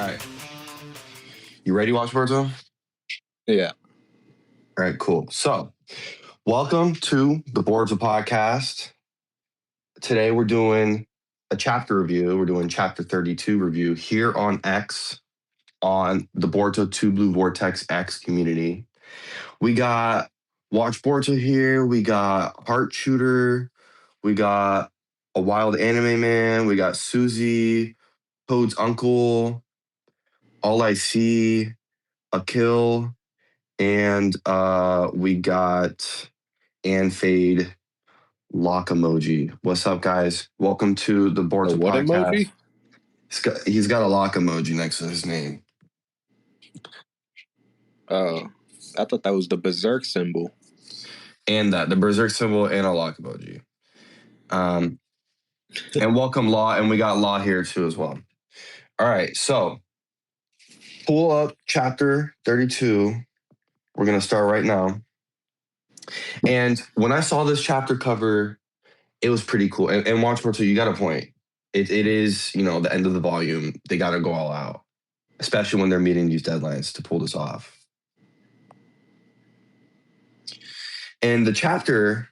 All right. You ready, Watch Boruto? Yeah. All right, cool. So, welcome to the Boruto podcast. Today we're doing a chapter review. We're doing Chapter 32 review here on X, on the Boruto 2 Blue Vortex X community. We got Watch Boruto here. We got Heart Shooter. We got a Wild Anime Man. We got Susie, Toad's uncle, All I See, Akil, and we got and Fade Lock Emoji. What's up, guys? Welcome to the Boruto what podcast. emoji? He's got a lock emoji next to his name. Oh, I thought that was the berserk symbol. And the berserk symbol and a lock emoji. And welcome Law, and we got Law here too as well. All right, so pull up chapter 32. We're gonna start right now. And when I saw this chapter cover, it was pretty cool. And Watch Boruto, you got a point. It is, the end of the volume. They got to go all out, especially when they're meeting these deadlines to pull this off. And the chapter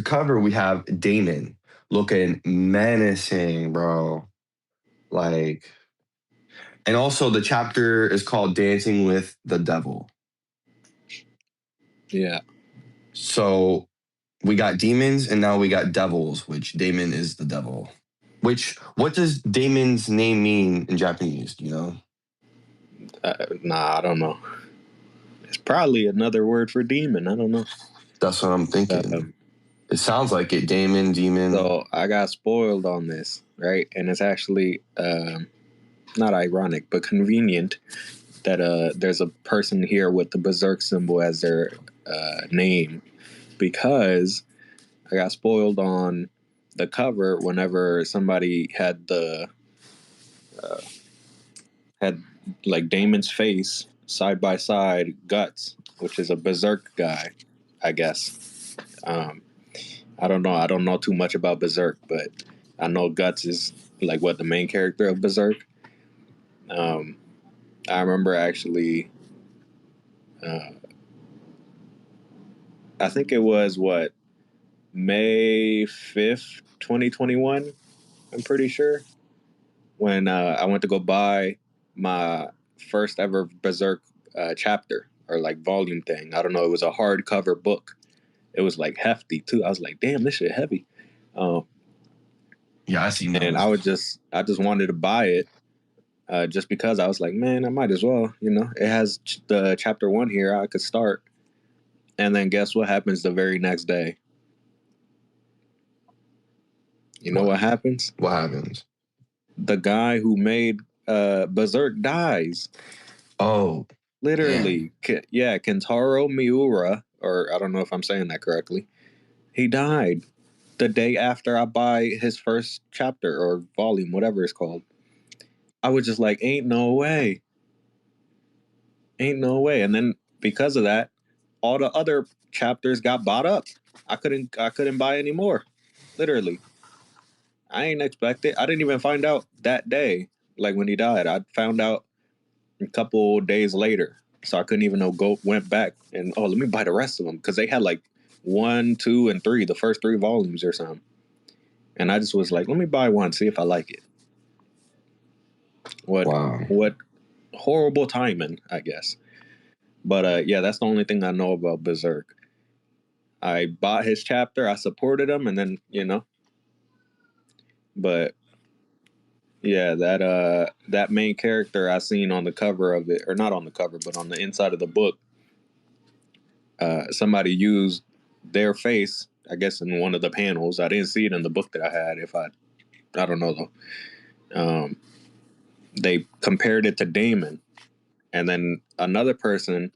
cover, we have Daemon looking menacing, bro. And also the chapter is called Dancing with the Devil. Yeah. So we got demons and now we got devils, which Daemon is the devil. What does Daemon's name mean in Japanese? Do you know? Nah, I don't know. It's probably another word for demon. I don't know. That's what I'm thinking. It sounds like it. Daemon, demon. So I got spoiled on this, right? And it's actually not ironic, but convenient that there's a person here with the berserk symbol as their name, because I got spoiled on the cover whenever somebody had had like Damon's face side by side, Guts, which is a berserk guy, I guess. I don't know. I don't know too much about Berserk, but I know Guts is like the main character of Berserk. I remember actually, I think it was May 5th, 2021. I'm pretty sure when I went to go buy my first ever Berserk chapter or volume thing. I don't know. It was a hardcover book. It was hefty too. I was like, damn, this shit heavy. Yeah, I seen that. And I just wanted to buy it just because I was like, man, I might as well. It has the chapter 1 here. I could start. And then guess what happens the very next day? You know what happens? What happens? The guy who made Berserk dies. Oh. Literally. Yeah, Kentaro Miura, or I don't know if I'm saying that correctly. He died the day after I buy his first chapter or volume, whatever it's called. I was just like, ain't no way. Ain't no way. And then because of that, all the other chapters got bought up. I couldn't buy any more. Literally. I ain't expect it. I didn't even find out that day, when he died. I found out a couple days later. So I couldn't even went back and, let me buy the rest of them. Because they had 1, 2, and 3, the first 3 volumes or something. And I just was like, let me buy one, see if I like it. What horrible timing, I guess. But yeah, that's the only thing I know about Berserk. I bought his chapter, I supported him, and then, But yeah, that main character I seen on the cover of it, or not on the cover, but on the inside of the book, somebody used their face, I guess, in one of the panels. I didn't see it in the book that I had. I don't know though. They compared it to Daemon, and then another person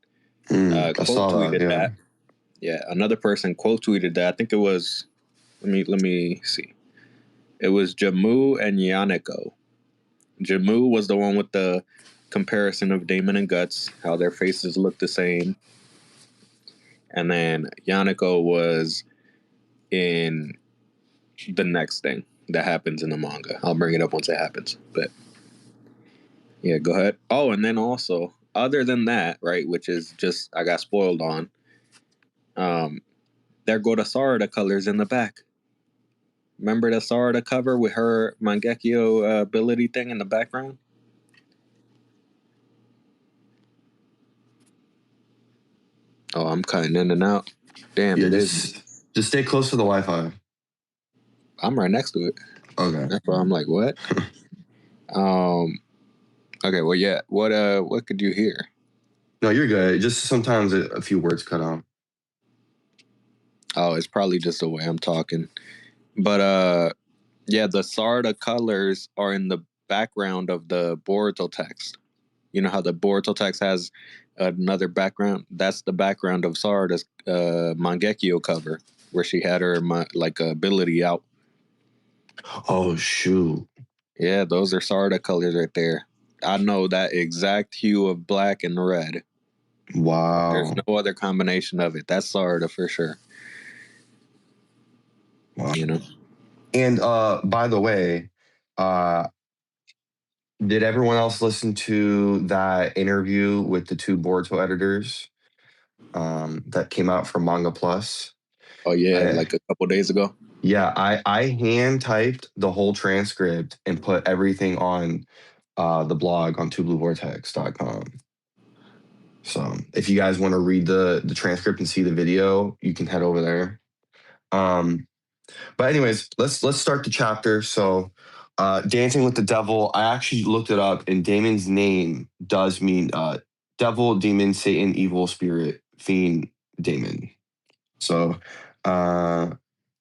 quote tweeted that. Yeah, another person quote tweeted that. I think it was. Let me see. It was Jamu and Yaneko. Jamu was the one with the comparison of Daemon and Guts, how their faces look the same. And then Yaneko was in the next thing that happens in the manga. I'll bring it up once it happens. But Yeah, go ahead. Oh, and then also, other than that, right, which is just I got spoiled on. Um, there go the Sarada colors in the back. Remember the Sarada cover with her Mangekyo ability thing in the background? Oh, I'm cutting in and out. Damn, Yeah, it is. just stay close to the Wi-Fi. I'm right next to it. Okay. That's why I'm like, what? Okay, well, yeah. What could you hear? No, you're good. Just sometimes a few words cut out. Oh, it's probably just the way I'm talking. But yeah, the Sarda colors are in the background of the Boruto text. You know how the Boruto text has another background? That's the background of Sarda's Mangekyo cover, where she had her like ability out. Oh shoot! Yeah, those are Sarda colors right there. I know that exact hue of black and red. There's Wow! no other combination of it. That's Sarda for sure. Wow! You know. And by the way, uh, did everyone else listen to that interview with the two Boruto editors that came out from Manga Plus? Oh yeah, I, like a couple days ago. yeah, I hand typed the whole transcript and put everything on the blog on twobluevortex.com. So if you guys want to read the transcript and see the video, you can head over there. Um, but anyways, let's start the chapter. So Dancing with the Devil, I actually looked it up, and Damon's name does mean devil, demon, Satan, evil, spirit, fiend, Damon. So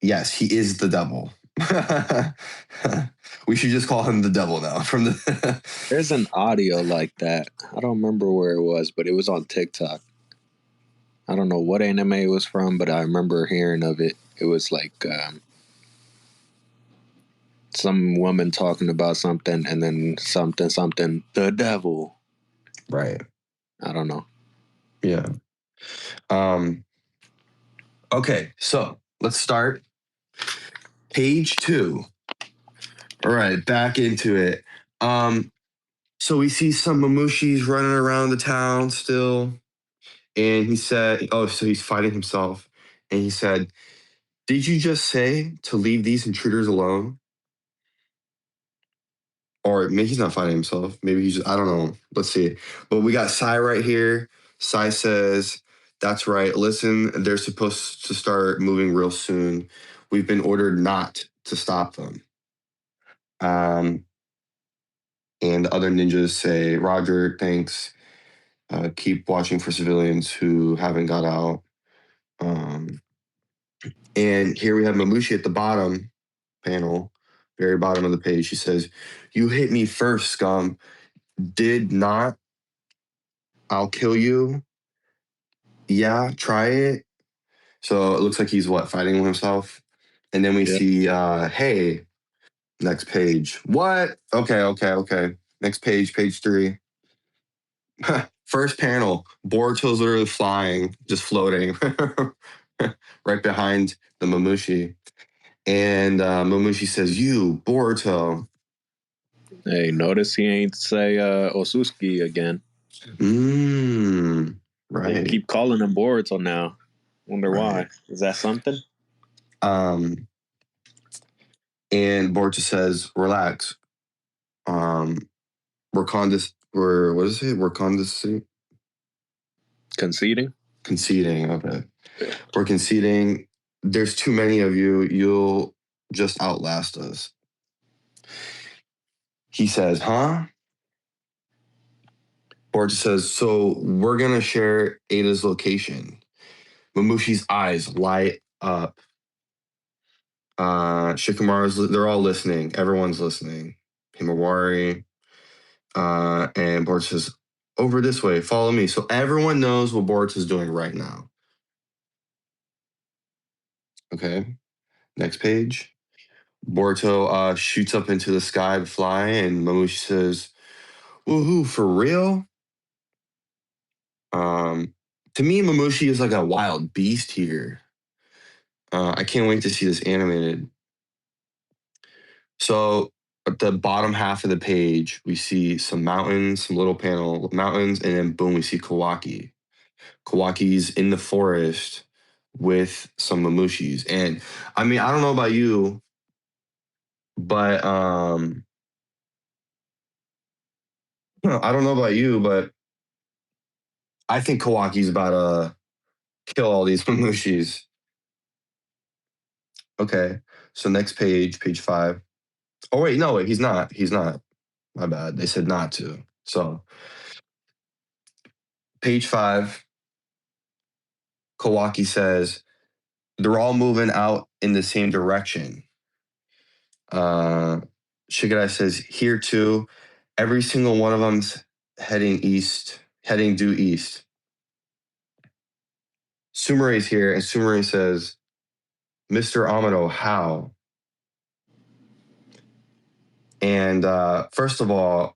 yes, he is the devil. We should just call him the devil now. From the There's an audio like that. I don't remember where it was, but it was on TikTok. I don't know what anime it was from, but I remember hearing of it. It was like some woman talking about something, and then something, the devil. right, I don't know. yeah. Um, okay, so let's start page 2. All right, back into it. So we see some Mamushis running around the town still, and he said, "Oh, so he's fighting himself." And he said, "Did you just say to leave these intruders alone?" Or maybe he's not fighting himself. Maybe he's just, I don't know. Let's see. But we got Sai right here. Sai says, "That's right. Listen, they're supposed to start moving real soon. We've been ordered not to stop them." Um, and the other ninjas say, "Roger, thanks. Keep watching for civilians who haven't got out." Um, and here we have Mamushi at the bottom panel, very bottom of the page. She says, "You hit me first, scum. Did not. I'll kill you. Yeah, try it." So it looks like he's what, fighting himself. And then we Yeah. see, hey, next page. What? Okay. Next page, page 3. First panel, Boruto's literally flying, just floating right behind the Mamushi. And Mamushi says, "You, Boruto." Hey, notice he ain't say Osuski again. Mmm. They Right. keep calling him Boruto now. Wonder Right. why. Is that something? Um, and Boruto says, "Relax. Um, we're condis we're what is it? We're Conceding? conceding of it. We're conceding. There's too many of you. You'll just outlast us." He says, "Huh?" Boruto says, "So we're gonna share Ada's location." Mamushi's eyes light up. Shikamaru's, they're all listening. Everyone's listening. Himawari, and Boruto says, "Over this way, follow me." So everyone knows what Boruto is doing right now. Okay, next page. Boruto shoots up into the sky to fly, and Mamushi says, "Woohoo, for real?" Um, to me, Mamushi is like a wild beast here. I can't wait to see this animated. So, at the bottom half of the page, we see some mountains, some little panel mountains, and then boom, we see Kawaki. Kawaki's in the forest with some mamushis. And I mean, I don't know about you, but I don't know about you, but I think Kawaki's about to kill all these mamushis. Okay. So next page, page 5. Oh wait, no, wait, he's not. He's not. My bad. They said not to. So page 5, Kawaki says, they're all moving out in the same direction. Shigadai says, here too, every single one of them's heading east, heading due east. Sumare's here, and Sumare says, Mr. Amado, how? And first of all,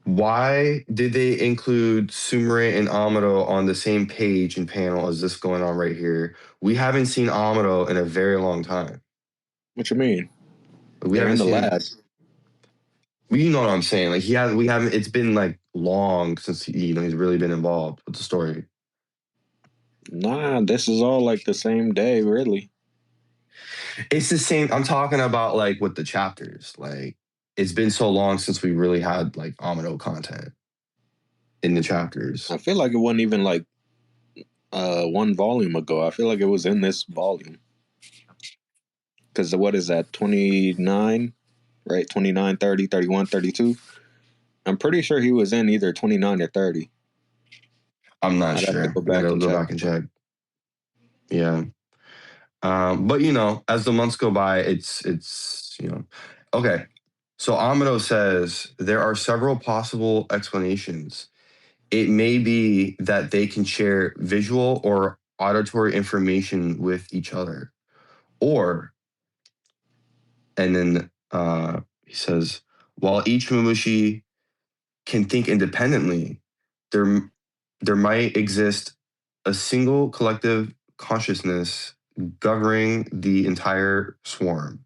why did they include Sumare and Amado on the same page and panel as this going on right here? We haven't seen Amado in a very long time. What you mean? We They're haven't in the seen. lab. Well, you know what I'm saying? Like we haven't. It's been like long since he's really been involved with the story. Nah, this is all like the same day, really. It's the same. I'm talking about like with the chapters. Like it's been so long since we really had like Amado content in the chapters. I feel like it wasn't even like one volume ago. I feel like it was in this volume. Because what is that, 29, right? 29, 30, 31, 32. I'm pretty sure he was in either 29 or 30. I'm not I'd have to sure. go I back gotta and go check. back and check. Yeah. But as the months go by, it's okay. So Amado says there are several possible explanations. It may be that they can share visual or auditory information with each other. Or, and then he says, while each Mamushi can think independently, there might exist a single collective consciousness governing the entire swarm.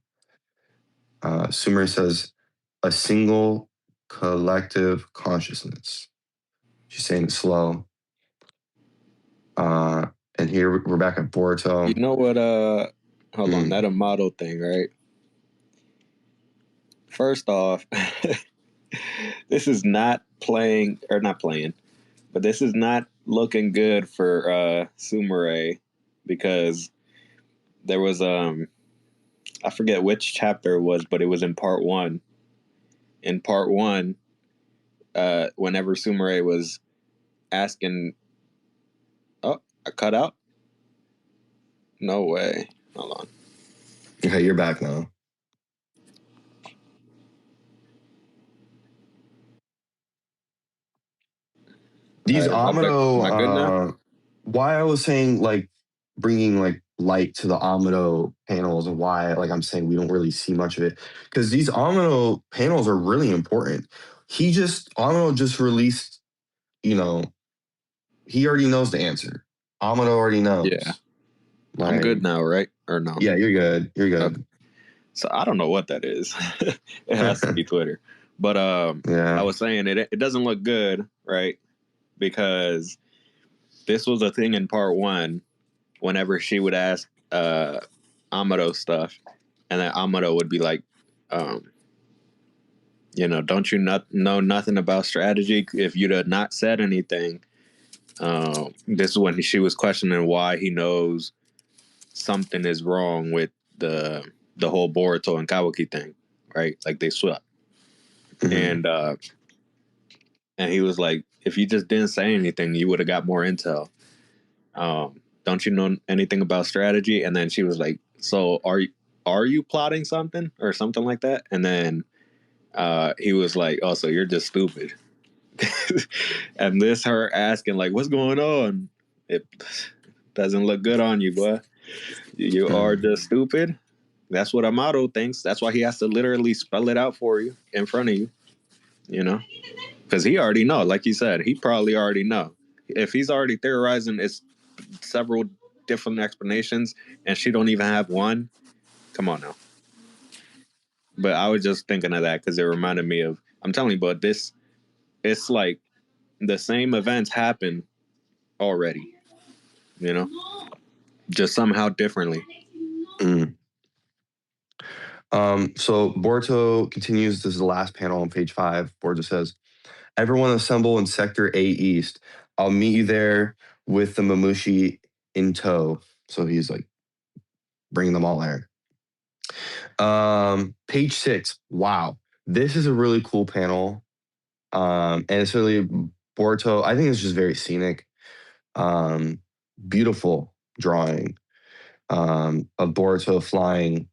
Sumire says, a single collective consciousness. She's saying it slow. And here we're back at Boruto. You know what? Hold on. That Amado thing, right? First off, this is not playing, or not playing, but this is not looking good for Sumire, because there was I forget which chapter it was, but it was in part 1. In part 1, whenever Sumire was asking, oh, I cut out. No way. Hold on. Okay, you're back now. These Right, Amado, am I good now? why I was saying like bringing like light to the Amado panels and why like I'm saying we don't really see much of it because these Amado panels are really important. Amado just released, he already knows the answer. Amado already knows. Yeah. Like, I'm good now, right? Or no? Yeah, you're good. You're good. Okay. So I don't know what that is. It has to be Twitter. But Yeah. I was saying it doesn't look good, right? Because this was a thing in part 1 whenever she would ask Amado stuff, and then Amado would be like, don't you know nothing about strategy? If you'd have not said anything, this is when she was questioning why he knows something is wrong with the whole Boruto and Kawaki thing, right? Like they swept. Mm-hmm. And he was like, if you just didn't say anything, you would have got more intel. Don't you know anything about strategy? And then she was like, so are you plotting something or something like that? And then he was like, oh, so you're just stupid. And this her asking like, what's going on? It doesn't look good on you, boy. You are just stupid. That's what Amado thinks. That's why he has to literally spell it out for you in front of you, because he already know. Like you said, he probably already know. If he's already theorizing, it's several different explanations, and she don't even have one. Come on now. But I was just thinking of that because it reminded me of. I'm telling you, but this, it's like the same events happen already. You know, just somehow differently. Mm. So Boruto continues. This is the last panel on page 5. Boruto says, "Everyone assemble in Sector A East. I'll meet you there with the Mamushi in tow." So he's like bringing them all there. Page 6. Wow, this is a really cool panel. And it's really Boruto. I think it's just very scenic. Beautiful drawing of Boruto flying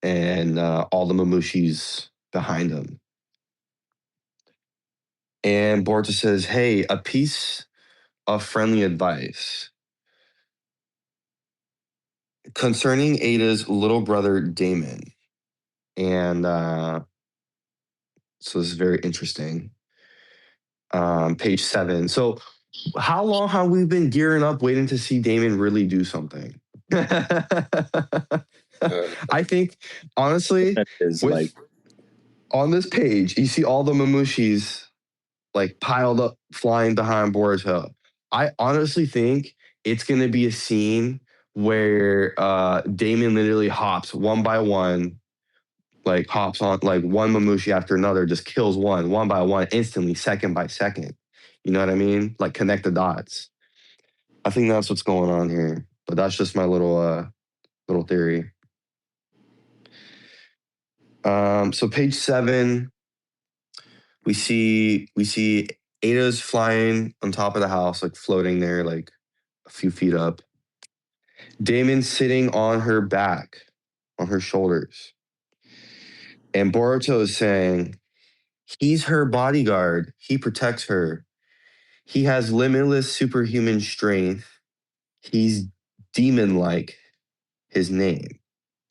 and all the Mamushis behind him. And Boruto says, "Hey, a piece of friendly advice concerning Ada's little brother Daemon." And so this is very interesting. Page 7. So how long have we been gearing up waiting to see Daemon really do something? I think, honestly, That is with like on this page, you see all the Mamushis like piled up flying behind Boruto. I honestly think it's gonna be a scene where Damien literally hops one by one, like hops on like one Mamushi after another, just kills one by one, instantly, second by second. You know what I mean? Like connect the dots. I think that's what's going on here. But that's just my little theory. So page 7, we see Ada's flying on top of the house, like floating there, like a few feet up. Damon's sitting on her back, on her shoulders. And Boruto is saying, he's her bodyguard. He protects her. He has limitless superhuman strength. He's demon-like. His name.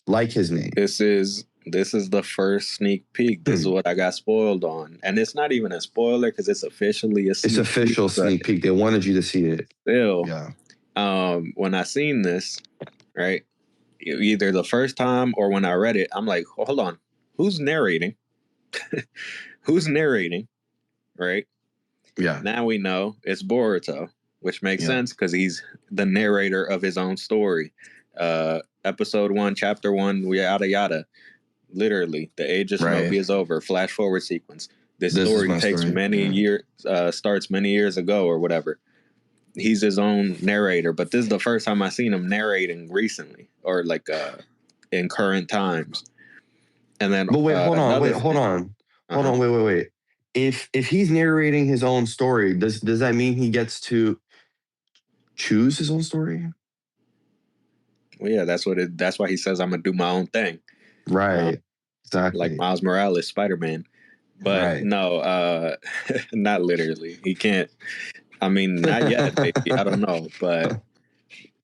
Like his name. this is the first sneak peek. This is what I got spoiled on, and it's not even a spoiler because it's officially a sneak It's official peek, sneak peek. They wanted you to see it. still, Yeah. when I seen this, right, either the first time or when I read it, I'm like, hold on, who's narrating? Who's narrating? Right Yeah. now we know it's Boruto, which makes sense because he's the narrator of his own story. Episode 1, Chapter 1, yada yada. Literally, the age of Shinobi is over. Flash forward sequence. This story takes many years, starts many years ago or whatever. He's his own narrator, but this is the first time I've seen him narrating recently or like in current times. And then, but wait, hold on, wait. If he's narrating his own story, does that mean he gets to choose his own story? Well, yeah, that's why he says I'm gonna do my own thing. Right. Exactly. Like Miles Morales, Spider-Man. But no, not literally. He can't. I mean, not yet. Maybe. I don't know, but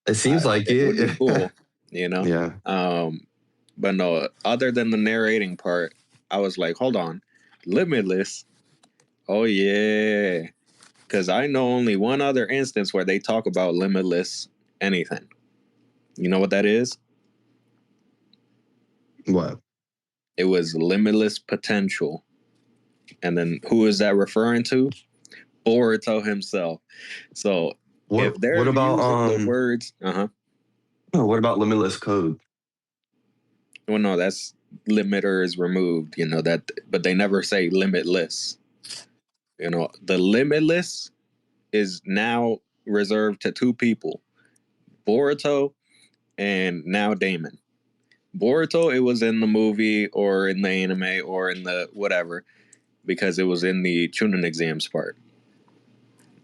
it seems like it would be cool, you know. Yeah. But no, other than the narrating part, I was like, hold on, Limitless. Oh yeah, because I know only one other instance where they talk about limitless anything. You know what that is? What? It was limitless potential. And then who is that referring to? Boruto himself. So if they're what about using the words, what about limitless code? well, no, that's limiter is removed. You know that, but they never say limitless. You know, the limitless is now reserved to two people, Boruto and now Daemon. Boruto, it was in the movie or in the anime or in the whatever, because it was in the Chunin exams part.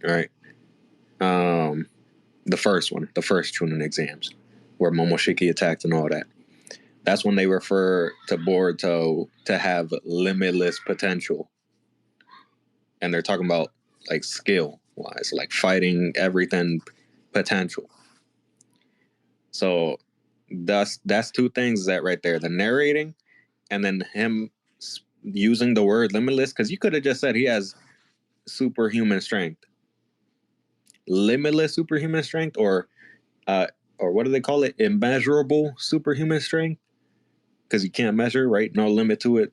Right. The first one, the first Chunin exams, where Momoshiki attacked and all that. That's when they refer to Boruto to have limitless potential. And they're talking about like skill wise, like fighting everything potential. So that's two things that right there, the narrating and then him using the word limitless, because you could have just said he has superhuman strength. Limitless superhuman strength or or what do they call it? Immeasurable superhuman strength. Because you can't measure, right? No limit to it.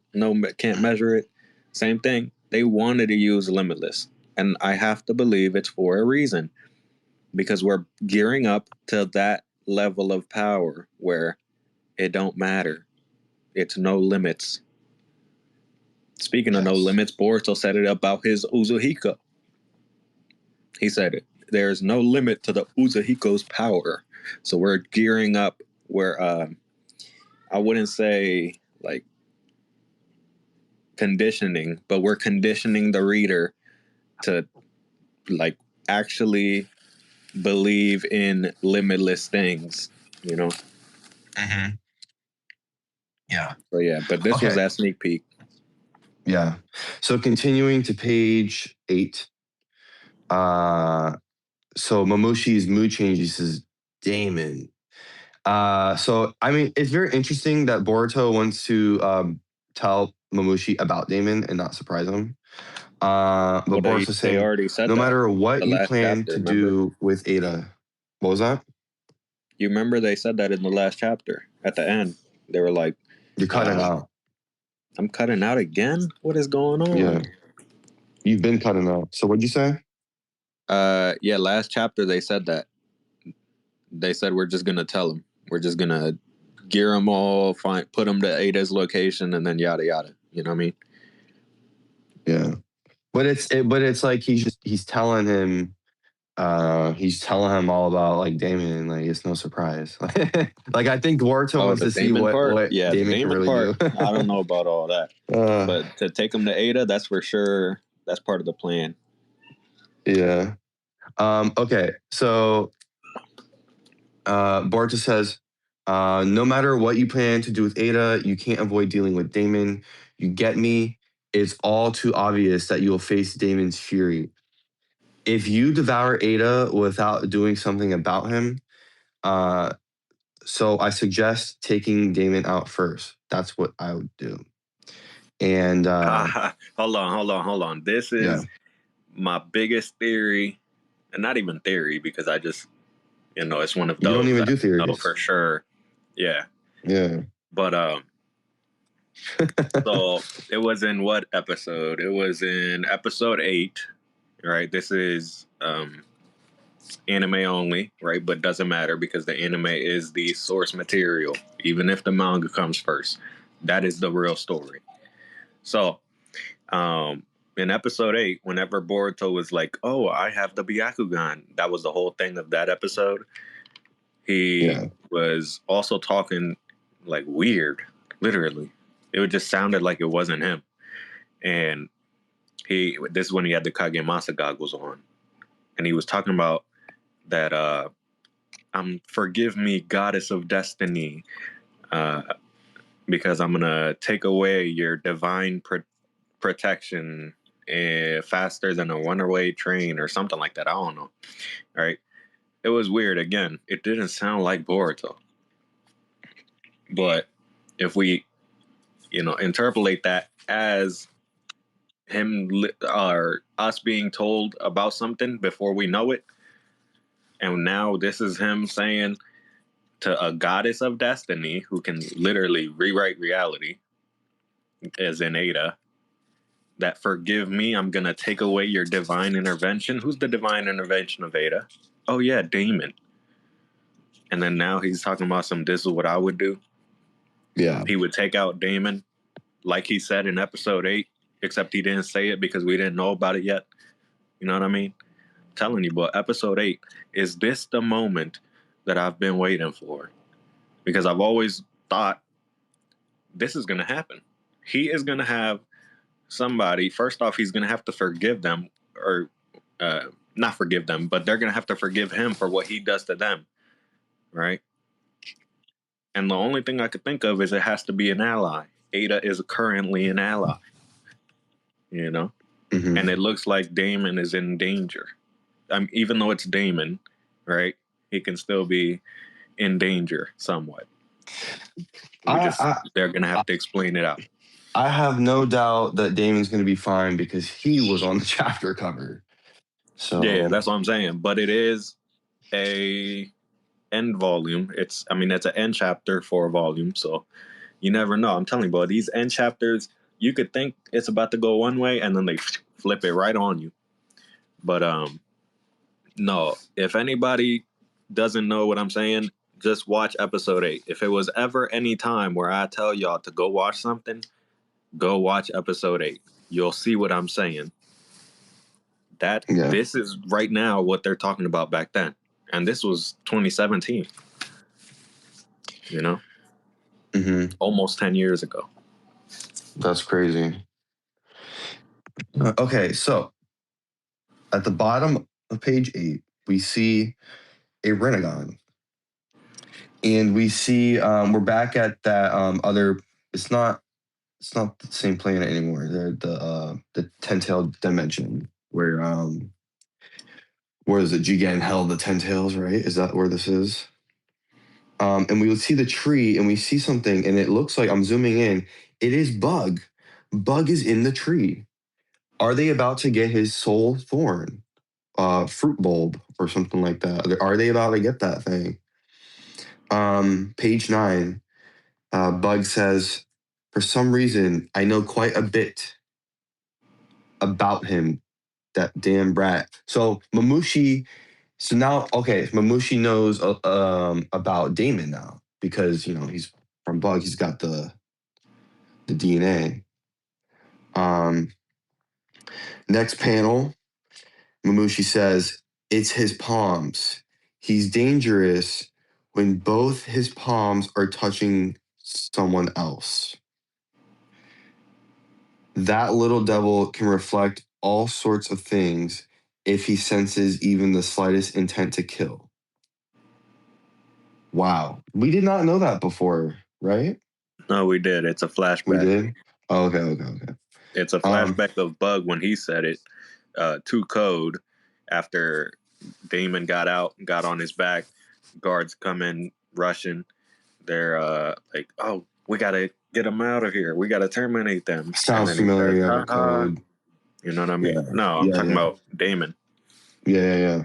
Can't measure it. Same thing. They wanted to use limitless. And I have to believe it's for a reason. Because we're gearing up to that level of power where it don't matter. It's no limits. Speaking of no limits, Boruto said it about his Uzuhiko. He said it. There's no limit to the Uzuhiko's power. So we're gearing up where I wouldn't say like conditioning, but we're conditioning the reader to like actually believe in limitless things, you know? Mm-hmm. Yeah. So yeah, but this was that sneak peek. Yeah. So continuing to page 8. So Momoshi's mood changes says Daemon. So I mean, it's very interesting that Boruto wants to tell Momoshi about Daemon and not surprise him. But Well, Boruto's they saying, already said no that matter in what the you last plan chapter, to remember? do with Ada, what was that? You remember they said that in the last chapter at the end. They were like, You're cutting out. I'm cutting out again? What is going on? Yeah. You've been cutting out. So what'd you say? Yeah, last chapter they said that. They said we're just gonna tell him. We're just gonna gear them all, put them to Ada's location, and then yada yada. You know what I mean? Yeah. But it's like he's telling him all about like Damon, like it's no surprise. Like I think Boruto wants the to see Damon what part? Yeah, the Damon can Damon really part, do. I don't know about all that. But to take him to Ada, that's for sure. That's part of the plan. Yeah. Okay. So Boruto says, no matter what you plan to do with Ada, you can't avoid dealing with Damon. You get me? It's all too obvious that you'll face Damon's fury. If you devour Ada without doing something about him, so I suggest taking Damon out first. That's what I would do. And hold on. This is my biggest theory, and not even theory because I just, it's one of those. You don't even do theories. No, theories. for sure. Yeah. Yeah. But so it was in what episode? It was in episode 8, right? This is anime only, right? But doesn't matter because the anime is the source material, even if the manga comes first. That is the real story. So, in episode 8, whenever Boruto was like, "Oh, I have the Byakugan," that was the whole thing of that episode. He was also talking like weird, literally. It just sounded like it wasn't him. And this is when he had the Kagemasa goggles on, and he was talking about that. Forgive me, goddess of destiny, because I'm gonna take away your divine protection faster than a runaway train or something like that. I don't know. All right, it was weird. Again, it didn't sound like Boruto, but if we, interpolate that as him or us being told about something before we know it, and now this is him saying to a goddess of destiny who can literally rewrite reality, as in Ada, that forgive me, I'm gonna take away your divine intervention. Who's the divine intervention of Ada? Oh yeah, Daemon. And then now he's talking about this is what I would do. Yeah. He would take out Daemon, like he said in episode 8, except he didn't say it because we didn't know about it yet. You know what I mean? I'm telling you, but episode 8, is this the moment that I've been waiting for? Because I've always thought this is gonna happen. He is gonna have somebody, first off, he's going to have to forgive them, or not forgive them, but they're going to have to forgive him for what he does to them, right? And the only thing I could think of is it has to be an ally. Ada is currently an ally, Mm-hmm. And it looks like Daemon is in danger. Even though it's Daemon, right? He can still be in danger somewhat. They're going to have to explain it out. I have no doubt that Damon's going to be fine because he was on the chapter cover. So yeah, that's what I'm saying. But it is a end volume. It's an end chapter for a volume, so you never know. I'm telling you, bro, these end chapters, you could think it's about to go one way, and then they flip it right on you. But no, if anybody doesn't know what I'm saying, just watch episode 8. If it was ever any time where I tell y'all to go watch something, go watch episode 8. You'll see what I'm saying. This is right now what they're talking about back then. And this was 2017. You know? Mm-hmm. Almost 10 years ago. That's crazy. Okay, so at the bottom of page 8, we see a Renegon. And we see we're back at that other. It's not the same planet anymore. They're the 10-tailed dimension where is it? Jigen held the 10 tails, right? Is that where this is? And we would see the tree, and we see something, and it looks like, I'm zooming in. It is Bug. Bug is in the tree. Are they about to get his soul thorn, fruit bulb, or something like that? Are they about to get that thing? Page 9. Bug says, for some reason, I know quite a bit about him, that damn brat. So Mamushi knows about Daemon now because, he's from Bug. He's got the DNA. Next panel, Mamushi says, it's his palms. He's dangerous when both his palms are touching someone else. That little devil can reflect all sorts of things if he senses even the slightest intent to kill. Wow. We did not know that before, right? No, we did. It's a flashback. We did? Oh, okay. It's a flashback of Bug when he said it to Code after Daemon got on his back. Guards come in rushing. They're like, oh, we got to get them out of here. We got to terminate them. Sounds familiar. Says, Code. You know what I mean? Yeah. No, I'm talking about Daemon. Yeah.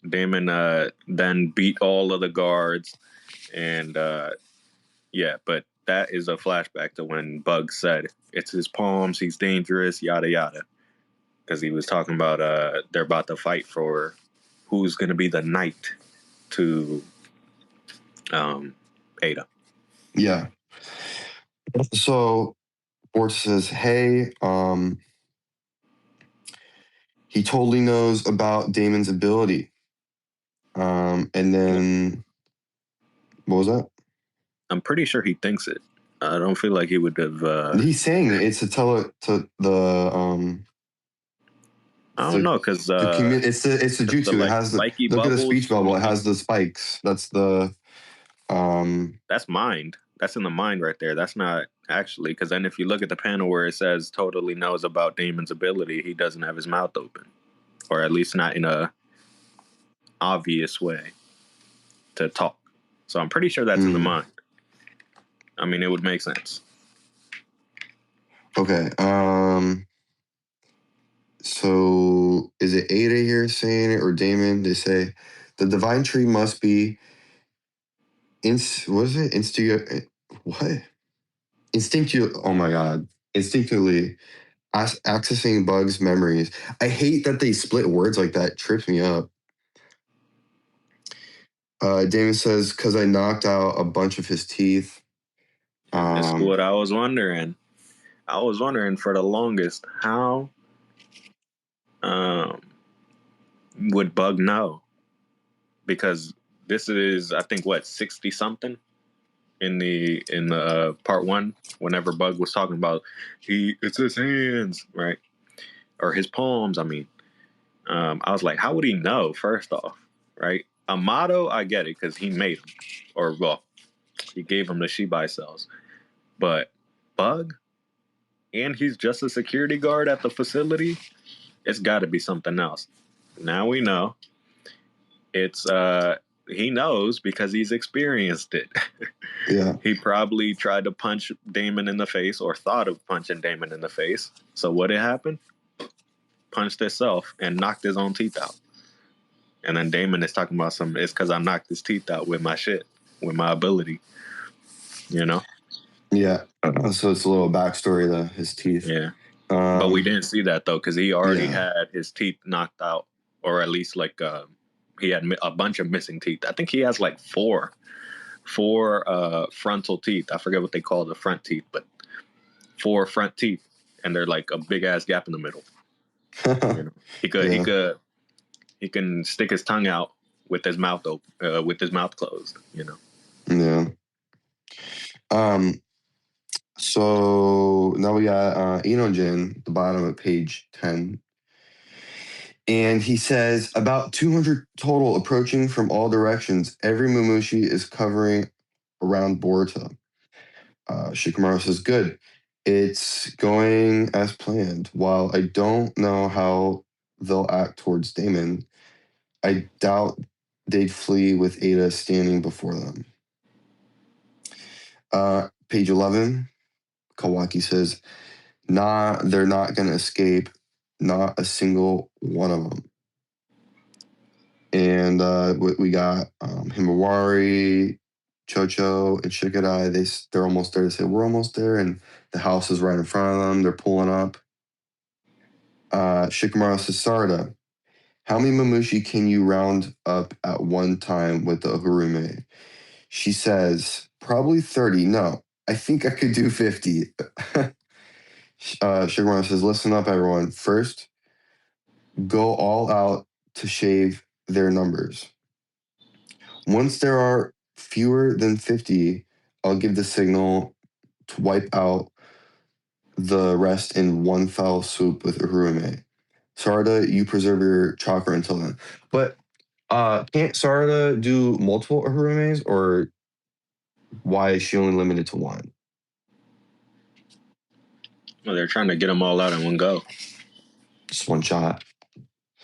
Daemon then beat all of the guards. And but that is a flashback to when Bug said, it's his palms, he's dangerous, yada, yada. Because he was talking about they're about to fight for who's going to be the knight to Ada. Yeah. So Bort says, hey, he totally knows about Daemon's ability. And then, what was that? I'm pretty sure he thinks it. I don't feel like he would have... He's saying it. It's to tell it to the... I don't know, because... it's the jutsu. It has the... Look at the speech bubble. It has the spikes. That's the... That's mind. That's in the mind right there. That's not actually... Because then if you look at the panel where it says totally knows about Daemon's ability, he doesn't have his mouth open. Or at least not in a obvious way to talk. So I'm pretty sure that's in the mind. I mean, it would make sense. Okay. So is it Ada here saying it or Daemon? They say the divine tree must be what is it? Oh my god. Instinctively accessing Bug's memories. I hate that they split words like that. It trips me up. Daemon says, because I knocked out a bunch of his teeth. That's what I was wondering. I was wondering for the longest, how would Bug know? Because this is, I think, 60 something in the part 1. Whenever Bug was talking about it's his hands, right, or his palms. I mean, I was like, how would he know? First off, right? Amato, I get it because he made him, or well, he gave him the Shibai cells, but Bug, and he's just a security guard at the facility. It's got to be something else. Now we know. It's he knows because he's experienced it. Yeah. He probably tried to punch Daemon in the face or thought of punching Daemon in the face. So what had happened? Punched himself and knocked his own teeth out. And then Daemon is talking about it's because I knocked his teeth out with my shit, with my ability. You know? Yeah. So it's a little backstory to his teeth. Yeah. But we didn't see that though, because he already yeah. had his teeth knocked out, or at least like he had a bunch of missing teeth. I think he has like four frontal teeth. I forget what they call the front teeth, but 4 front teeth, and they're like a big ass gap in the middle. You know, he can stick his tongue out with his mouth open, with his mouth closed. You know. Yeah. So now we got Enojin, the bottom of page 10. And he says, about 200 total approaching from all directions. Every Mamushi is covering around Boruto. Shikamaru says, good. It's going as planned. While I don't know how they'll act towards Daemon, I doubt they'd flee with Ada standing before them. Page 11, Kawaki says, nah, they're not going to escape. Not a single one of them. And we got Himawari, Chocho, and Shikadai. They're almost there. They say, we're almost there. And the house is right in front of them. They're pulling up. Shikamaru says, Sarada, how many Mamushi can you round up at one time with the Uhurume? She says, probably 30. No, I think I could do 50. Shikamaru says, listen up, everyone. First, go all out to shave their numbers. Once there are fewer than 50, I'll give the signal to wipe out the rest in one foul swoop with Uhurume. Sarada, you preserve your chakra until then. But can't Sarada do multiple Uhurumes, or why is she only limited to one? Well, they're trying to get them all out in one go. Just one shot.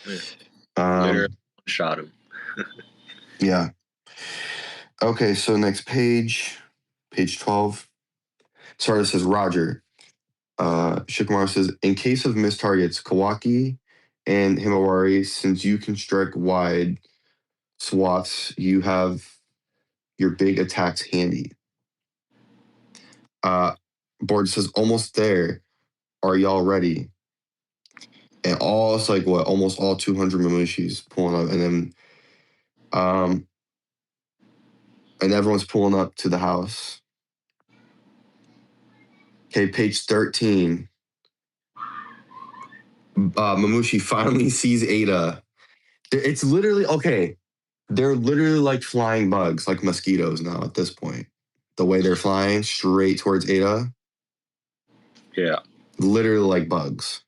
Yeah. Literally shot him. Yeah. Okay, so next page 12. Sarada says, Roger. Shikamaru says, in case of missed targets, Kawaki and Himawari, since you can strike wide swaths, you have your big attacks handy. Board says, almost there. Are y'all ready? And it's like what, almost all 200 Mamushis pulling up, and then and everyone's pulling up to the house. Okay, page 13. Mamushi finally sees Ada. It's literally okay. They're literally like flying bugs, like mosquitoes now at this point. The way they're flying straight towards Ada. Yeah. Literally like bugs.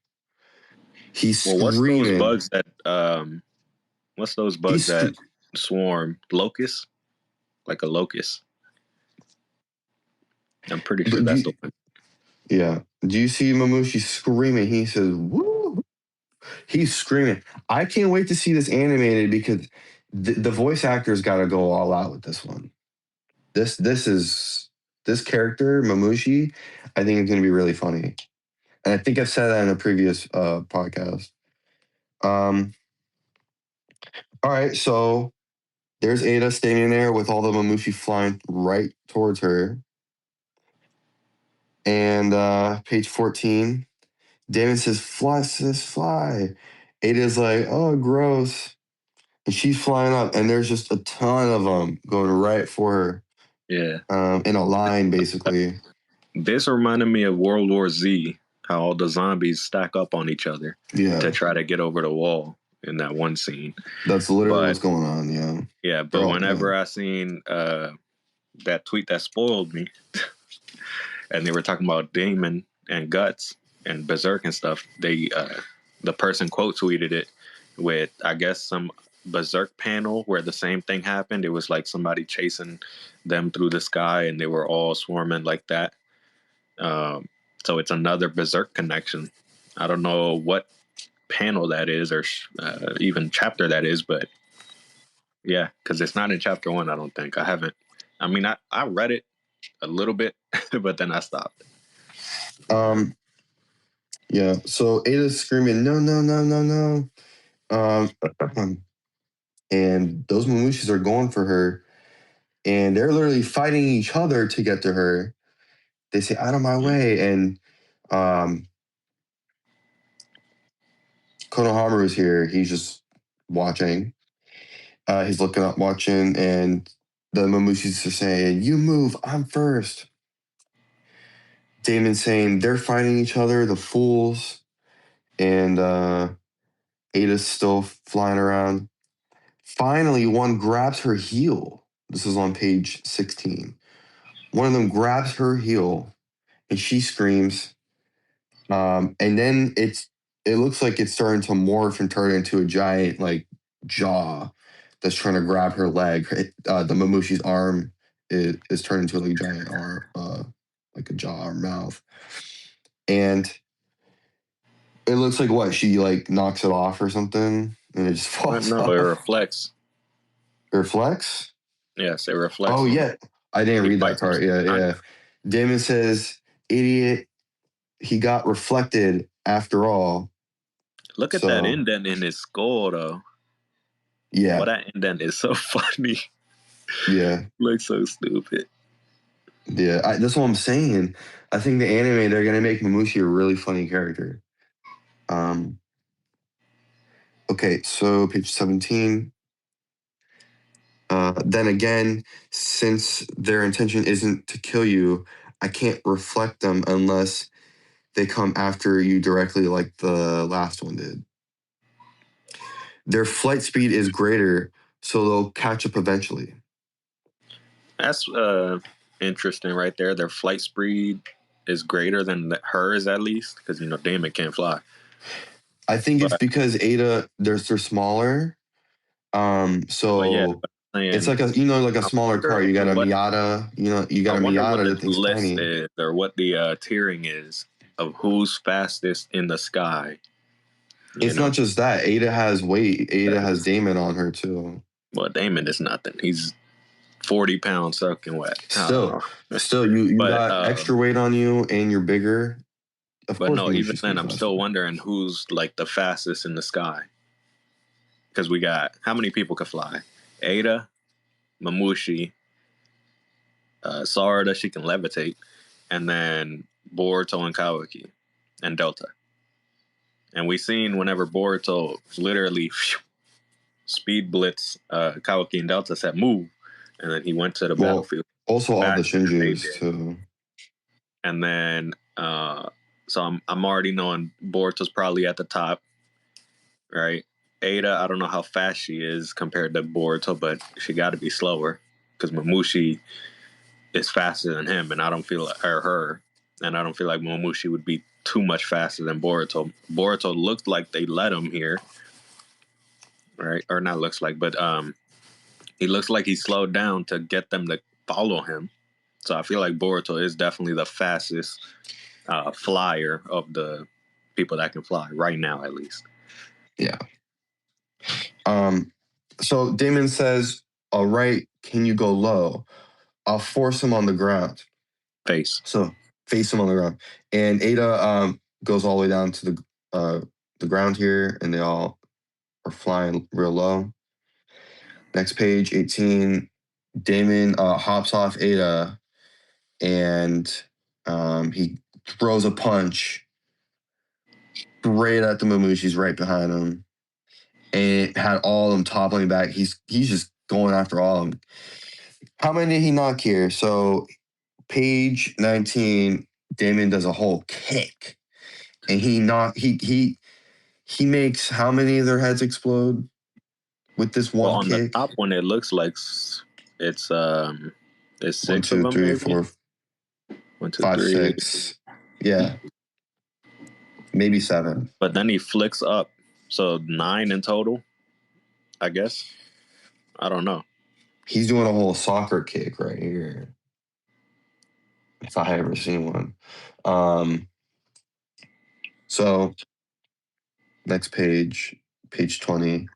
He's screaming. What's those bugs that swarm? Locusts? Like a locust. I'm pretty sure that's the one. Yeah. Do you see Mamushi screaming? He says, woo. He's screaming. I can't wait to see this animated because the voice actor's got to go all out with this one. This character, Mamushi, I think it's going to be really funny. And I think I've said that in a previous podcast. All right, so there's Ada standing there with all the Mamushi flying right towards her. And page 14, Daemon says, fly, sis, fly. Ada's like, oh, gross. And she's flying up, and there's just a ton of them going right for her. Yeah. In a line, basically. This reminded me of World War Z, how all the zombies stack up on each other to try to get over the wall in that one scene. That's literally what's going on, yeah. Yeah, but whenever I seen that tweet that spoiled me, and they were talking about Daemon and Guts and Berserk and stuff, the person quote tweeted it with, I guess, some Berserk panel where the same thing happened. It was like somebody chasing them through the sky and they were all swarming like that. So it's another Berserk connection. I don't know what panel that is or even chapter that is, but yeah, because it's not in chapter 1, I don't think. I mean, I read it a little bit, but then I stopped. Yeah, so Ada's screaming, no, no, no, no, no. and those Mamushis are going for her, and they're literally fighting each other to get to her. They say, "Out of my way!" And Konohamaru is here. He's just watching. He's looking up, watching, and the Mamushis are saying, "You move, I'm first." Daemon saying, "They're fighting each other, the fools." And Ada's still flying around. Finally, one grabs her heel. This is on page 16. One of them grabs her heel, and she screams. And then it looks like it's starting to morph and turn into a giant like jaw that's trying to grab her leg. The Mamushi's arm is turned into like a giant arm, like a jaw or mouth, and it looks like what she like knocks it off or something, and it just falls No, off. it reflects. It reflects. Yes, it reflects. Oh yeah, I didn't read that part. Yeah. Damon says, "Idiot, he got reflected after all." Look at that indent in his skull, though. Yeah. Well, that indent is so funny. Yeah. Looks so stupid. Yeah, that's what I'm saying. I think the anime, they're gonna make Mamushi a really funny character. Okay, so page 17. Then again, since their intention isn't to kill you, I can't reflect them unless they come after you directly like the last one did. Their flight speed is greater, so they'll catch up eventually. That's interesting right there. Their flight speed is greater than hers, at least, because Daemon can't fly. I think it's because Ada, they're smaller. So it's like a smaller car. You got a Miata. You got a Miata. That thing's tiny. Is, or what the tiering is of who's fastest in the sky. It's not just that. Ada has weight. Ada has Daemon on her too. Well, Daemon is nothing. He's 40 pounds soaking wet. Still, you got extra weight on you, and you're bigger. Of course, no, even then, I'm still wondering who's like the fastest in the sky. Because we got how many people could fly? Ada, Mamushi, Sarada, she can levitate, and then Boruto and Kawaki, and Delta. And we seen whenever Boruto literally speed blitz Kawaki and Delta said move, and then he went to the battlefield. Also, all the Shinjus too. And then, so I'm already knowing Boruto's probably at the top, right? Ada, I don't know how fast she is compared to Boruto, but she got to be slower because Mamushi is faster than him, and I don't feel her, and I don't feel like Mamushi would be too much faster than Boruto. Boruto looked like they let him here, right? Or not looks like, but he looks like he slowed down to get them to follow him. So I feel like Boruto is definitely the fastest flyer of the people that can fly right now, at least. Yeah. So Daemon says, "All right, can you go low? I'll force him on the ground." So face him on the ground, and Ada goes all the way down to the ground here, and they all are flying real low. Next page, 18. Daemon hops off Ada, and he throws a punch straight at the Mamushi's right behind him, and it had all of them toppling back. He's just going after all of them. How many did he knock here? So page 19, Daemon does a whole kick, and he makes how many of their heads explode with this one kick? On the top one, it looks like it's 6 1, 2, of them, 3, maybe? 4, 1, 2, 5, 3. 6. Yeah. Maybe 7. But then he flicks up. So 9 in total, I guess. I don't know. He's doing a whole soccer kick right here. If I ever seen one. So next page 20.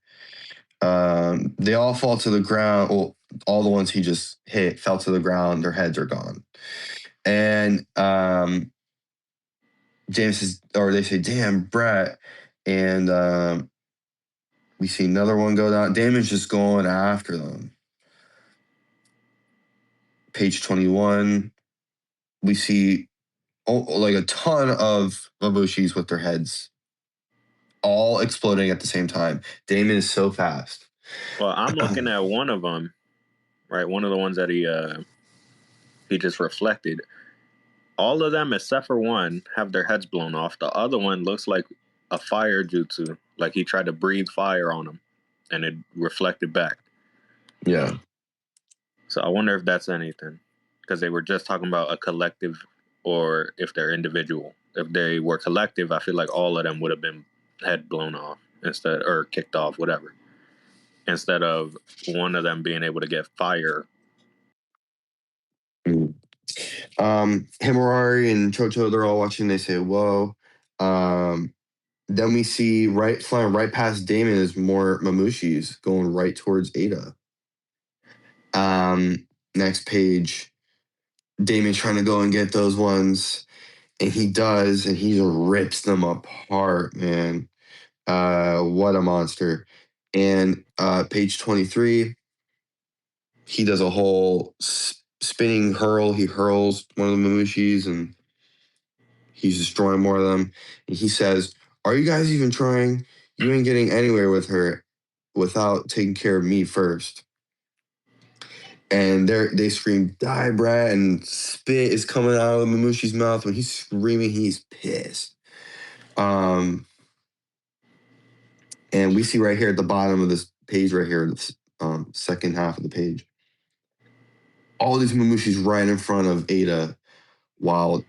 They all fall to the ground. Well, all the ones he just hit fell to the ground. Their heads are gone. And James says, or they say, "Damn, Brett." And We see another one go down. Damon's just going after them. Page 21, we see like a ton of Mabushis with their heads all exploding at the same time. Damon is so fast. Well, I'm looking at one of them, right? One of the ones that he just reflected. All of them, except for one, have their heads blown off. The other one looks like a fire jutsu, like he tried to breathe fire on them, and it reflected back. Yeah. So I wonder if that's anything, because they were just talking about a collective, or if they're individual. If they were collective, I feel like all of them would have been head blown off instead, or kicked off, whatever, instead of one of them being able to get fire. Himurari and Chocho, they're all watching. They say, "Whoa." Then we see flying right past Damon is more Mamushis going right towards Ada. Next page, Damon's trying to go and get those ones, and he does, and he rips them apart, man. What a monster. And page 23, he does a whole spinning hurl. He hurls one of the Mamushis, and he's destroying more of them. And he says, "Are you guys even trying? You ain't getting anywhere with her without taking care of me first." And they scream, "Die, Brad!" And spit is coming out of Mamushi's mouth. When he's screaming, he's pissed. And we see right here at the bottom of this page, right here, the second half of the page, all these Mamushis right in front of Ada while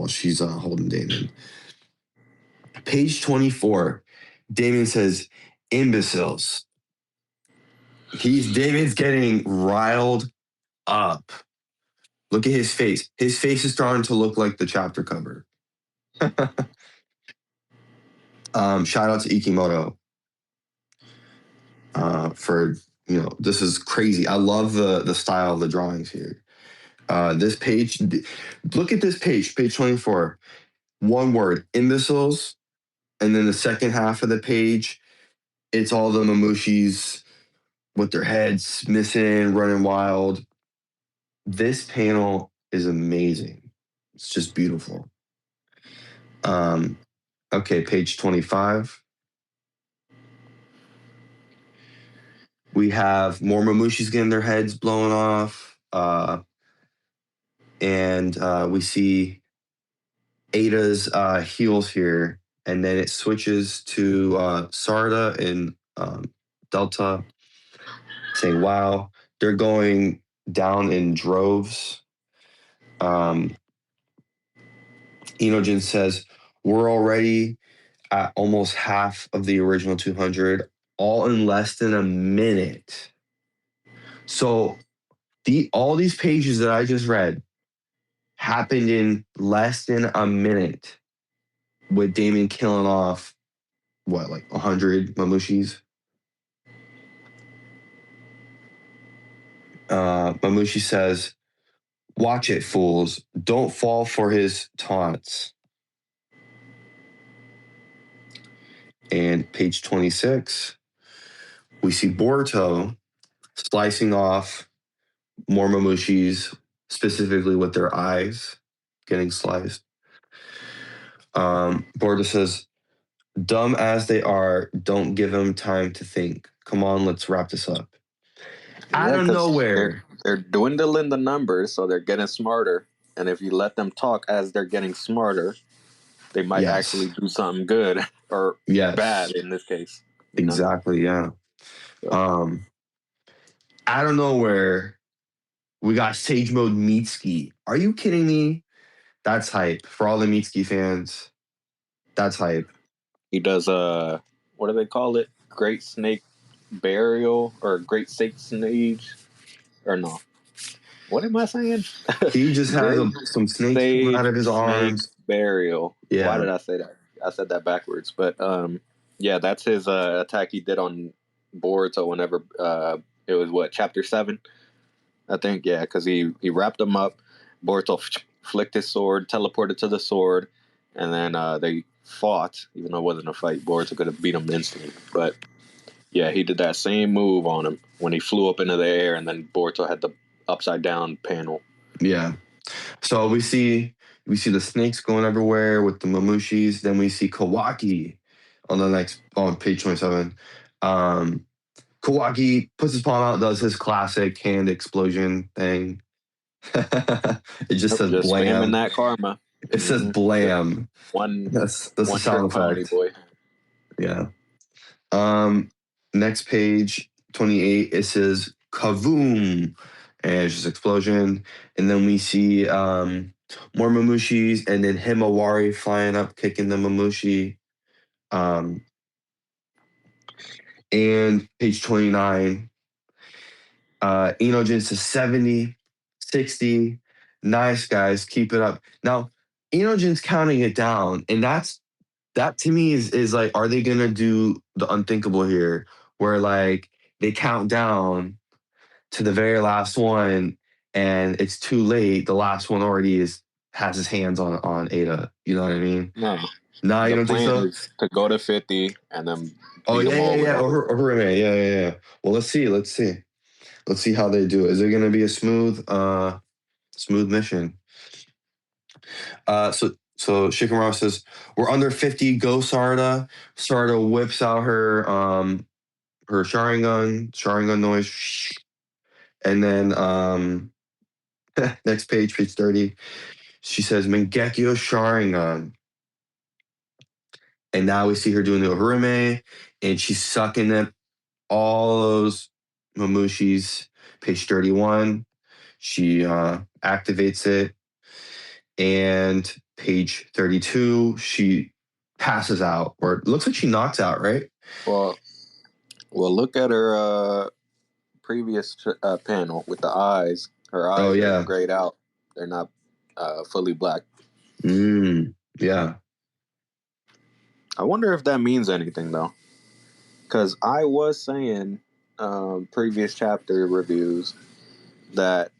she's holding Damon. Page 24, Damon says, "Imbeciles." Damon's getting riled up. Look at his face. His face is starting to look like the chapter cover. Shout out to Ikimoto for, this is crazy. I love the style of the drawings here. This page, look at this page 24. One word, imbeciles. And then the second half of the page, it's all the Mamushis with their heads missing, running wild. This panel is amazing. It's just beautiful. Okay, page 25. We have more Mamushis getting their heads blown off. And we see Ada's heels here. And then it switches to Sarda and Delta saying, "Wow, they're going down in droves." Enojin says, "We're already at almost half of the original 200, all in less than a minute." So all these pages that I just read happened in less than a minute, with Damon killing off, like 100 Mamushis? Mamushi says, "Watch it, fools. Don't fall for his taunts." And page 26, we see Boruto slicing off more Mamushis, specifically with their eyes getting sliced. Boruto says, "Dumb as they are, don't give them time to think. Come on, let's wrap this up." Out of nowhere. They're dwindling the numbers, so they're getting smarter. And if you let them talk as they're getting smarter, they might actually do something good or bad in this case. Exactly, yeah. Out of nowhere, we got Sage Mode Mitsuki. Are you kidding me? That's hype. For all the Mitsuki fans, that's hype. He does what do they call it? Great Snake Burial or Great Sage, or no? What am I saying? He just has some snakes coming out of his arms. Burial. Yeah. Why did I say that? I said that backwards. But yeah, that's his attack he did on Boruto whenever it was Chapter 7, I think. Yeah, because he wrapped him up. Boruto flicked his sword, teleported to the sword, and then they fought, even though it wasn't a fight. Boruto could have beat him instantly, but yeah, he did that same move on him when he flew up into the air, and then Boruto had the upside down panel. Yeah. So we see the snakes going everywhere with the mamushis. Then we see Kawaki on page 27. Kawaki puts his palm out, does his classic hand explosion thing. It just says Just spamming blam. that karma. It says blam. One That's the sound trick pony effect. boy. Yeah. Next page 28. It says kavoom, and it's just explosion. And then we see more mamushis, and then Himawari flying up, kicking the mamushi. And page 29. Enojin says 70, 60. Nice, guys. Keep it up. Now, Enojin's counting it down, and that to me is like, are they gonna do the unthinkable here, where like they count down to the very last one, and it's too late. The last one already has his hands on Ada. You know what I mean? No, No, you the don't think plan so? is to go to 50 and then Oh beat yeah, them all yeah, with yeah. one. Hooray. Yeah. Well, let's see how they do it. Is it gonna be a smooth mission? So Shikamaru says, we're under 50, go Sarda. Sarda whips out her Sharingan noise. And then next page 30, she says, Mangekyo Sharingan. And now we see her doing the Ohurime, and she's sucking up all those Mamushis. Page 31, she activates it. And page 32, she passes out, or it looks like she knocks out, right? Well, look at her previous panel with the eyes. Her eyes are grayed out. They're not fully black. Yeah. I wonder if that means anything, though. Because I was saying previous chapter reviews that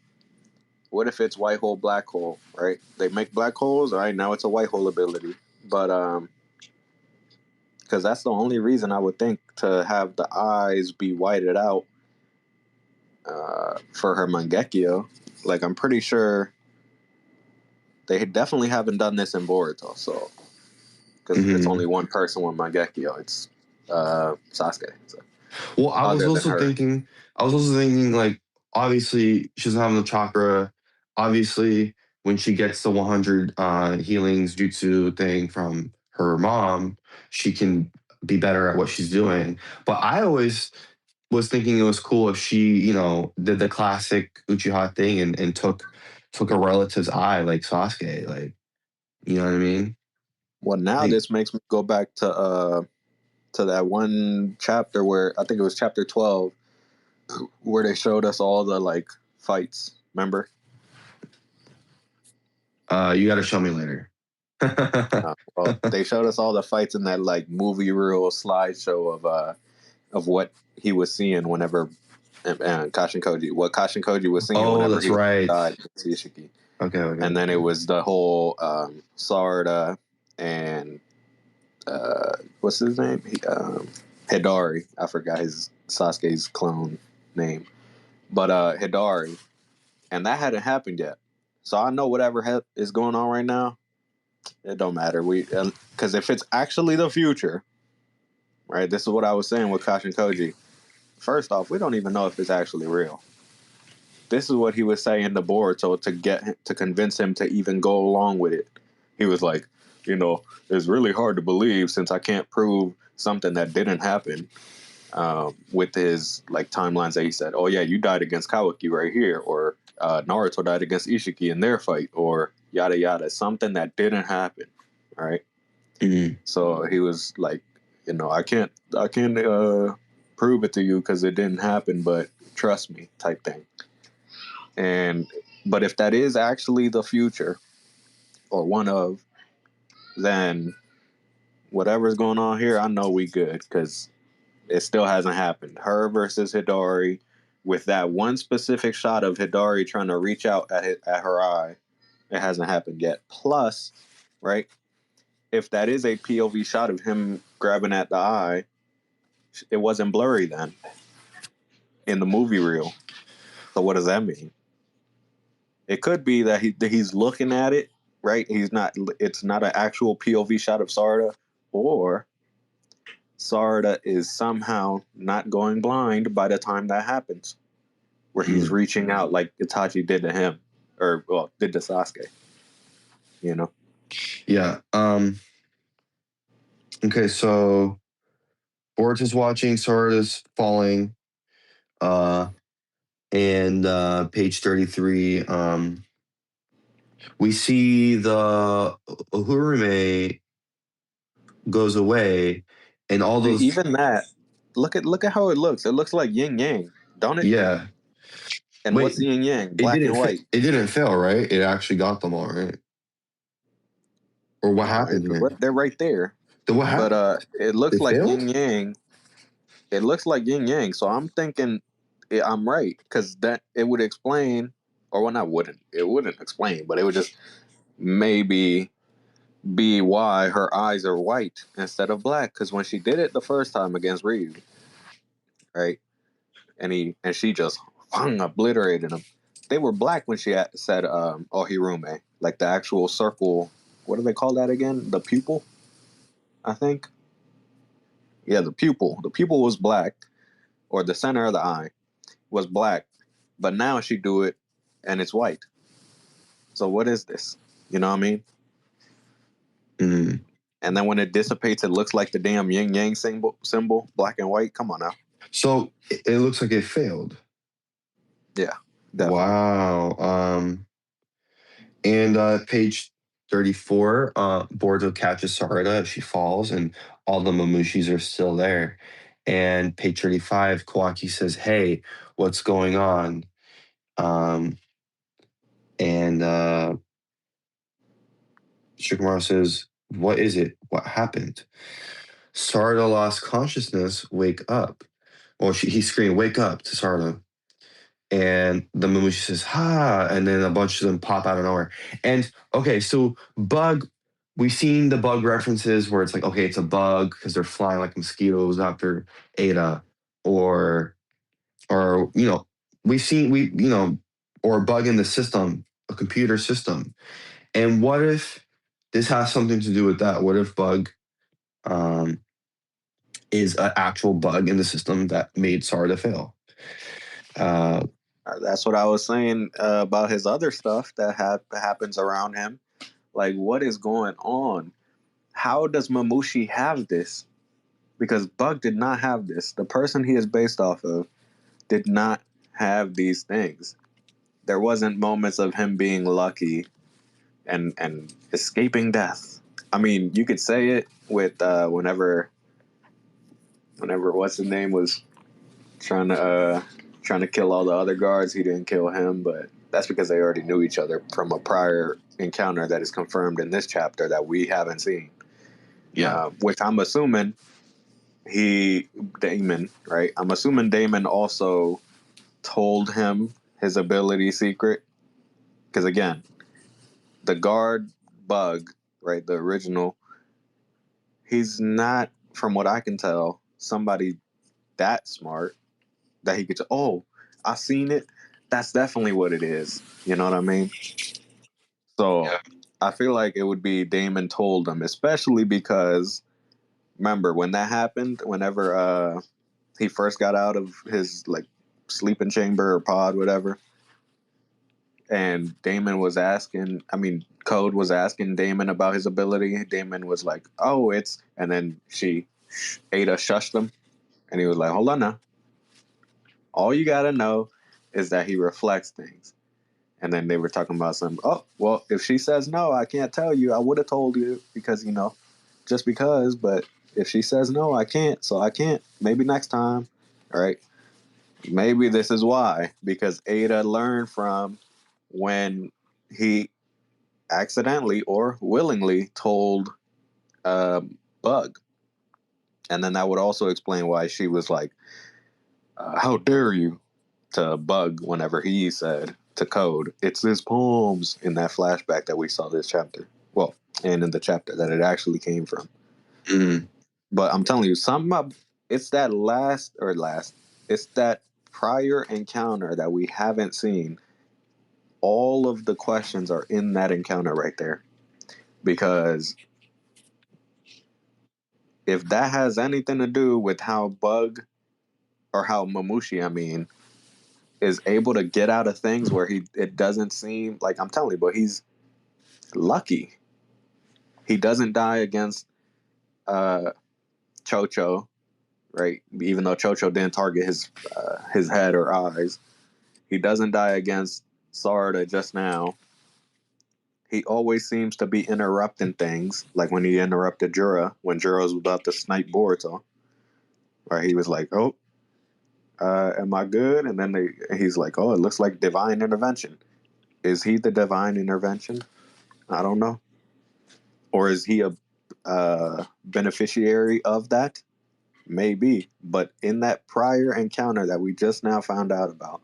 what if it's white hole, black hole, right? They make black holes, all right, now it's a white hole ability. But because that's the only reason I would think to have the eyes be whited out for her Mangekyo. Like, I'm pretty sure they definitely haven't done this in Boruto, so because it's only one person with Mangekyo, it's Sasuke. So. Well, I was also thinking, like, obviously she doesn't have the chakra. Obviously, when she gets the 100 healings jutsu thing from her mom, she can be better at what she's doing. But I always was thinking it was cool if she, did the classic Uchiha thing and took a relative's eye like Sasuke, like, you know what I mean? Well, now this makes me go back to that one chapter where I think it was chapter 12 where they showed us all the like fights. Remember? You got to show me later. Well, they showed us all the fights in that like movie reel slideshow of what he was seeing whenever Kashin Koji, what Kashin Koji was seeing whenever that's he right. died against Ishiki. Okay. And then it was the whole Sarda and what's his name? Hidari. I forgot his Sasuke's clone name, but Hidari, and that hadn't happened yet. So I know whatever is going on right now, it don't matter. Because if it's actually the future, right? This is what I was saying with Kashin Koji. First off, we don't even know if it's actually real. This is what he was saying to Boruto to convince him to even go along with it. He was like, it's really hard to believe since I can't prove something that didn't happen. With his like timelines that he said, oh yeah, you died against Kawaki right here, or Naruto died against Ishiki in their fight, or yada yada, something that didn't happen, right? Mm-hmm. So he was like, I can't prove it to you because it didn't happen, but trust me, type thing. But if that is actually the future, or one of, then whatever's going on here, I know we good because it still hasn't happened. Her versus Hidari, with that one specific shot of Hidari trying to reach out at her eye, it hasn't happened yet. Plus, right, if that is a POV shot of him grabbing at the eye, it wasn't blurry then in the movie reel. So what does that mean? It could be that he's looking at it, right? He's not. It's not an actual POV shot of Sarda, or Sarda is somehow not going blind by the time that happens, where he's reaching out like Itachi did to him, or well, did to Sasuke. You know? Yeah. Okay, so Boruto is watching, Sarada's falling. And page 33, we see the Uhurume goes away, and all those. Even that. Look at how it looks. It looks like yin yang, don't it? Yeah. And Wait, what's yin yang? it Black didn't. and white. It didn't fail, right? It actually got them all right. Or what happened here? They're right there. Then what happened? But it looks They like failed? yin yang. It looks like yin yang. So I'm thinking I'm right, because that it would explain, or well, not wouldn't. It wouldn't explain, but it would just maybe be why her eyes are white instead of black. Because when she did it the first time against Ryu, right, and she just obliterated him. They were black when she said Ohirume, like the actual circle. What do they call that again? The pupil, I think. Yeah, the pupil. The pupil was black, or the center of the eye was black, but now she do it and it's white. So what is this? You know what I mean? Mm. And then when it dissipates, it looks like the damn yin yang symbol, black and white. Come on now. So it looks like it failed. Yeah, definitely. Wow. And page 34, Boruto catches Sarada as she falls, and all the Mamushis are still there. And page 35, Kawaki says, "Hey, what's going on?" And Shikamaru says, "What is it? What happened?" Sarada lost consciousness. Wake up. Well, he screamed, "Wake up!" to Sarada. And the Mamushi says, "Ha!" And then a bunch of them pop out of nowhere. And okay, so bug, we've seen the bug references where it's like, okay, it's a bug because they're flying like mosquitoes after Ada, or or a bug in the system, a computer system. And what if this has something to do with that? What if bug um, is an actual bug in the system that made Sarda fail? That's what I was saying about his other stuff that happens around him. Like, what is going on? How does Mamushi have this? Because Bug did not have this. The person he is based off of did not have these things. There wasn't moments of him being lucky and escaping death. I mean, you could say it with whenever what's his name was trying to kill all the other guards. He didn't kill him, but that's because they already knew each other from a prior encounter that is confirmed in this chapter that we haven't seen. Yeah. Which I'm assuming Daemon, right? I'm assuming Daemon also told him his ability secret. Because again, the guard Bug, right, the original, he's not, from what I can tell, somebody that smart that he could, oh, I seen it. That's definitely what it is. You know what I mean? So Yeah. I feel like it would be Damon told him, especially because remember when that happened, whenever he first got out of his like sleeping chamber or pod, whatever, and Damon was asking, I mean, Code was asking Damon about his ability. Damon was like, oh, it's, and then Ada shushed him, and he was like, hold on now. All you gotta know is that he reflects things. And then they were talking about some, oh, well, if she says no, I can't tell you. I would have told you because, just because. But if she says no, I can't. So I can't. Maybe next time. All right. Maybe this is why. Because Ada learned from when he accidentally or willingly told Bug. And then that would also explain why she was like, how dare you, to Bug whenever he said to Code, it's his poems, in that flashback that we saw this chapter. Well, and in the chapter that it actually came from. Mm. But I'm telling you, it's that it's that prior encounter that we haven't seen. All of the questions are in that encounter right there. Because if that has anything to do with how how Mamushi, I mean, is able to get out of things where it doesn't seem like, I'm telling you, but he's lucky. He doesn't die against Chocho, right? Even though Chocho didn't target his head or eyes, he doesn't die against Sarda just now. He always seems to be interrupting things, like when he interrupted Jura when Jura was about to snipe Boruto. Right? He was like, "Oh, am I good?" And then he's like, "Oh, it looks like divine intervention." Is he the divine intervention? I don't know. Or is he a beneficiary of that? Maybe. But in that prior encounter that we just now found out about,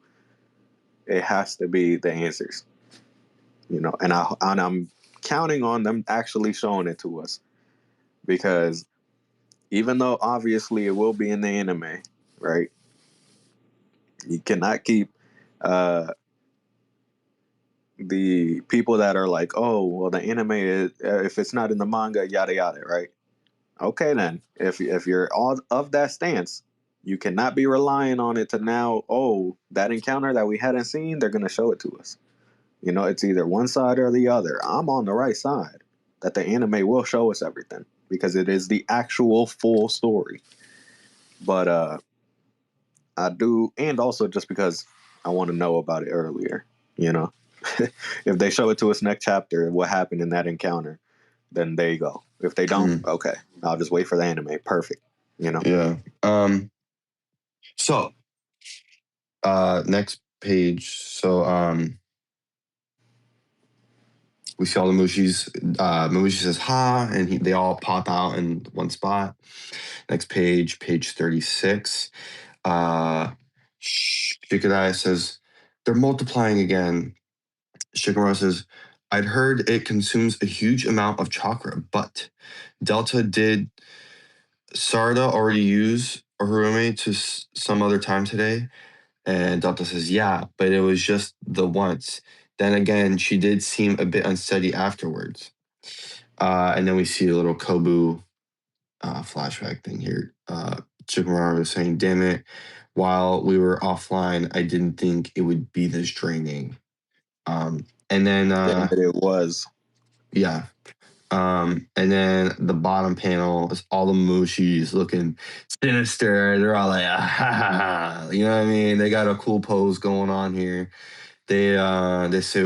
it has to be the answers. And I'm counting on them actually showing it to us, because even though obviously it will be in the anime, right? You cannot keep the people that are like, oh, well, the anime is, if it's not in the manga, yada yada, right? Okay, then if you're all of that stance, you cannot be relying on it to now. Oh, that encounter that we hadn't seen, they're gonna show it to us. It's either one side or the other. I'm on the right side. That the anime will show us everything because it is the actual full story. But I do, and also just because I want to know about it earlier. You know, if they show it to us next chapter, what happened in that encounter, then there you go. If they don't, okay, I'll just wait for the anime. Perfect. Yeah. So, next page. So, we see all the Mushis. Mamushi says ha, and they all pop out in one spot. Next page, page 36. Shikadai says, they're multiplying again. Shikamaru says, I'd heard it consumes a huge amount of chakra, but Delta, did Sarda already use Harume to some other time today? And Delta says, yeah, but it was just the once. Then again, she did seem a bit unsteady afterwards. And then we see a little Kobu flashback thing here. Shikamaru was saying, damn it, while we were offline, I didn't think it would be this draining. And then it was. Yeah. And then the bottom panel is all the Mushis looking sinister. They're all like, ah, ha, ha, ha. You know what I mean? They got a cool pose going on here. They say,